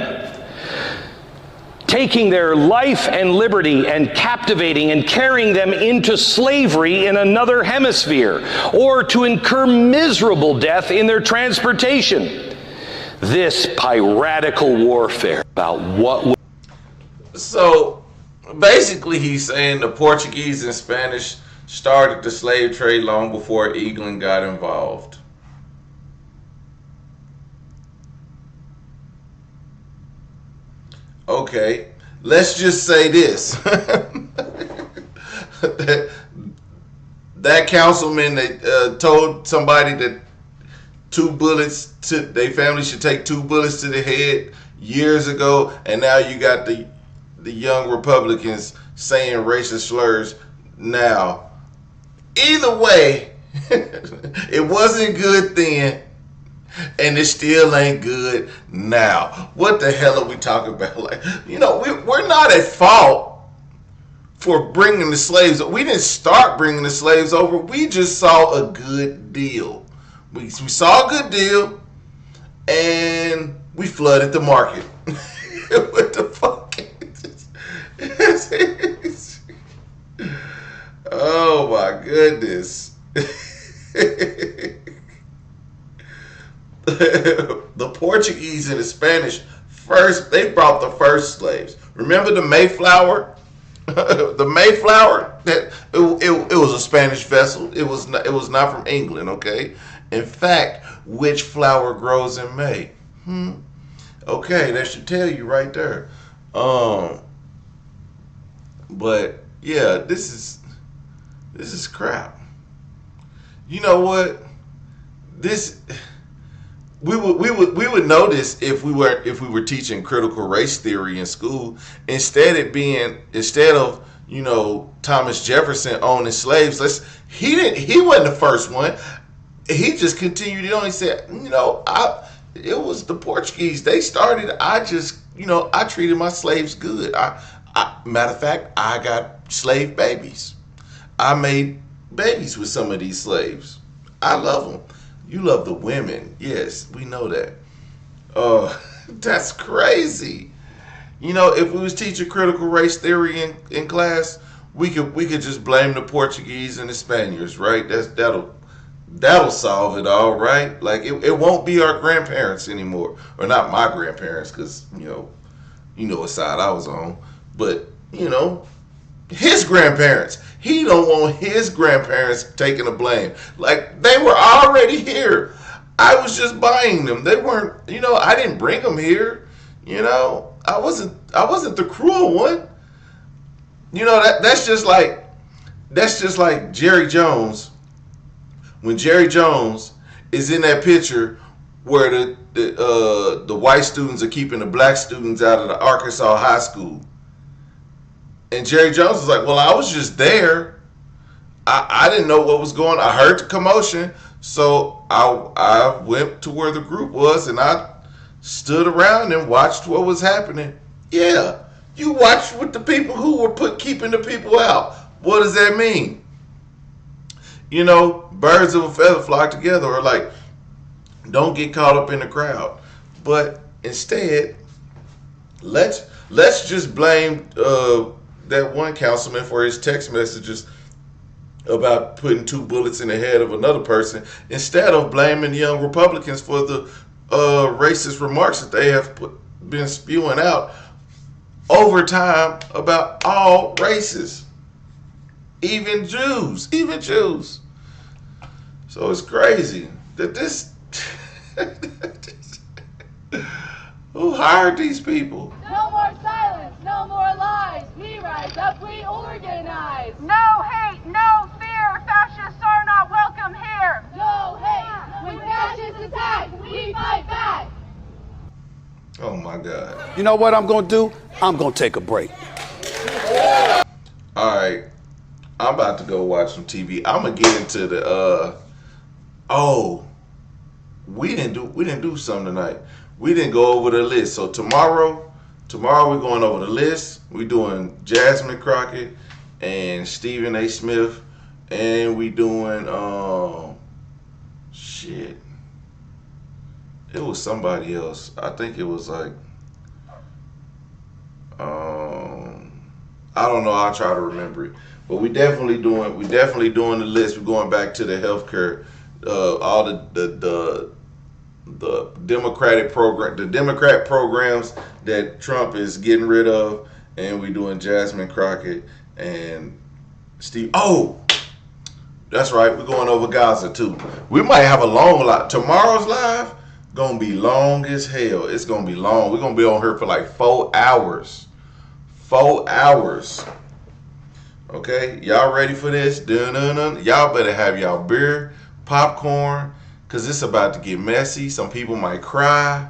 taking their life and liberty and captivating and carrying them into slavery in another hemisphere, or to incur miserable death in their transportation. This piratical warfare about what... So basically he's saying the Portuguese and Spanish started the slave trade long before England got involved. Okay. let's just say this. that councilman that told somebody that their family should take 2 bullets to the head years ago, and now you got the young Republicans saying racist slurs now. Either way, it wasn't good then, and it still ain't good now. What the hell are we talking about? Like, we're not at fault for bringing the slaves. We didn't start bringing the slaves over. We just saw a good deal. We saw a good deal, and we flooded the market. What the fuck? Oh my goodness. The Portuguese and the Spanish they brought the first slaves. Remember the Mayflower? The Mayflower, it was a Spanish vessel. It was not from England, okay? In fact, which flower grows in May? Okay, that should tell you right there. But yeah, this is crap. You know what? We would know this if we were teaching critical race theory in school. Instead of Thomas Jefferson owning slaves, he wasn't the first one. He just continued it on. He said, it was the Portuguese. They started. I treated my slaves good. Matter of fact, I got slave babies. I made babies with some of these slaves. I love them. You love the women. Yes, we know that. That's crazy. If we was teaching critical race theory in class, we could just blame the Portuguese and the Spaniards, right? That'll solve it all, right? Like it won't be our grandparents anymore, or not my grandparents, because you know what side I was on, but his grandparents. He don't want his grandparents taking the blame. Like, they were already here. I was just buying them. They weren't, I didn't bring them here. I wasn't the cruel one. That's just like Jerry Jones. When Jerry Jones is in that picture where the white students are keeping the black students out of the Arkansas high school. And Jerry Jones was like, well, I was just there. I didn't know what was going on. I heard the commotion. So I went to where the group was, and I stood around and watched what was happening. Yeah, you watched with the people who were keeping the people out. What does that mean? Birds of a feather flock together, or like, don't get caught up in the crowd. But instead, let's just blame that one councilman for his text messages about putting 2 bullets in the head of another person, instead of blaming young Republicans for the racist remarks that they have been spewing out over time about all races, even Jews. So it's crazy that this who hired these people? No more silence, no more lies. We rise up, we organize. No hate, no fear. Fascists are not welcome here. No hate. When fascists attack, we fight back. Oh my God. You know what I'm going to do? I'm going to take a break. All right. I'm about to go watch some TV. I'm going to get into the we didn't do something tonight. We didn't go over the list. So tomorrow we're going over the list. We're doing Jasmine Crockett and Stephen A. Smith, and we doing it was somebody else. I think it was like I don't know. I'll try to remember it. But we definitely doing the list. We're going back to the healthcare, all the Democratic programs that Trump is getting rid of, and we're doing Jasmine Crockett and Steve. Oh, that's right. We're going over Gaza too. We might have a long live. Tomorrow's live gonna be long as hell. It's gonna be long. We're gonna be on here for like 4 hours. 4 hours. Okay, y'all ready for this? Dun-dun-dun. Y'all better have y'all beer, popcorn, because it's about to get messy. Some people might cry.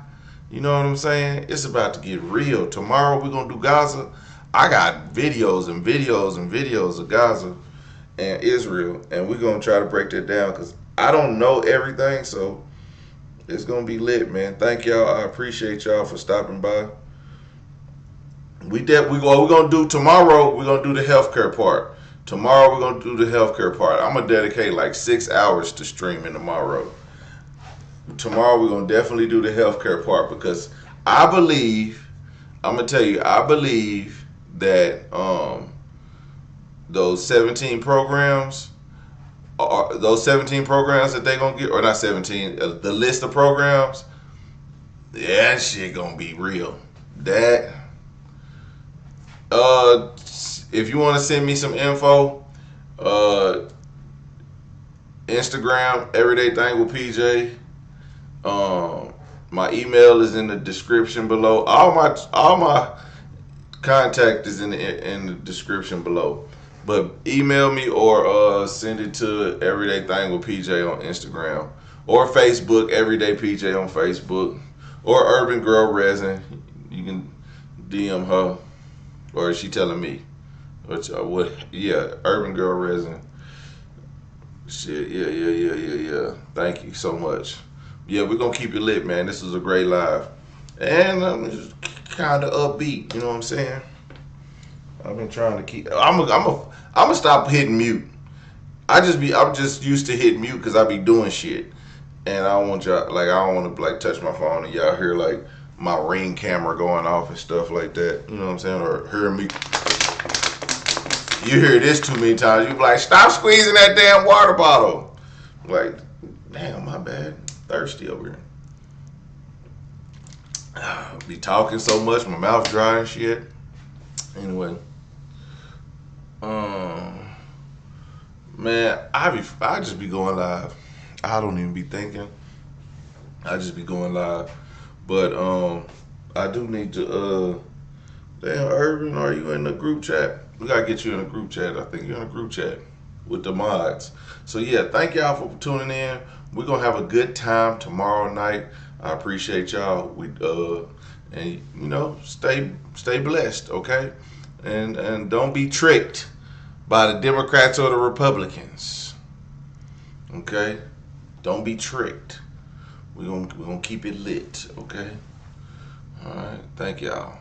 You know what I'm saying? It's about to get real. Tomorrow we're going to do Gaza. I got videos and videos and videos of Gaza and Israel, and we're going to try to break that down because I don't know everything, so it's going to be lit, man. Thank y'all. I appreciate y'all for stopping by. We're going to do tomorrow, we're going to do the healthcare part. Tomorrow we're going to do the healthcare part. I'm going to dedicate like 6 hours to streaming tomorrow. Tomorrow we're going to definitely do the healthcare part because I believe, I'm going to tell you, I believe that those 17 programs that they're going to get, or not 17, the list of programs, that shit going to be real. That, if you want to send me some info, Instagram, Everyday Thing with PJ. My email is in the description below. All my contact is in the description below. But email me or send it to Everyday Thing with PJ on Instagram or Facebook, Everyday PJ on Facebook, or Urban Girl Resin. You can DM her, or is she telling me? What? Yeah, Urban Girl Resin. Shit, yeah. Thank you so much. Yeah, we're gonna keep it lit, man. This was a great live, and I'm just kind of upbeat. You know what I'm saying? I've been trying to keep. I'm gonna stop hitting mute. I'm just used to hitting mute because I be doing shit, and I don't want y'all I don't want to touch my phone and y'all hear like my Ring camera going off and stuff like that. You know what I'm saying? Or hear me. You hear this too many times. You be like, stop squeezing that damn water bottle. Like, damn, my bad. Thirsty over here. Be talking so much, my mouth dry and shit. Anyway, man, I just be going live. I don't even be thinking. I just be going live. But I do need to. Damn, Urban, are you in the group chat? We gotta get you in a group chat. I think you're in a group chat with the mods. So yeah, thank y'all for tuning in. We're gonna have a good time tomorrow night. I appreciate y'all. And you know, stay blessed, okay? And don't be tricked by the Democrats or the Republicans. Okay? Don't be tricked. We're gonna keep it lit, okay? All right. Thank y'all.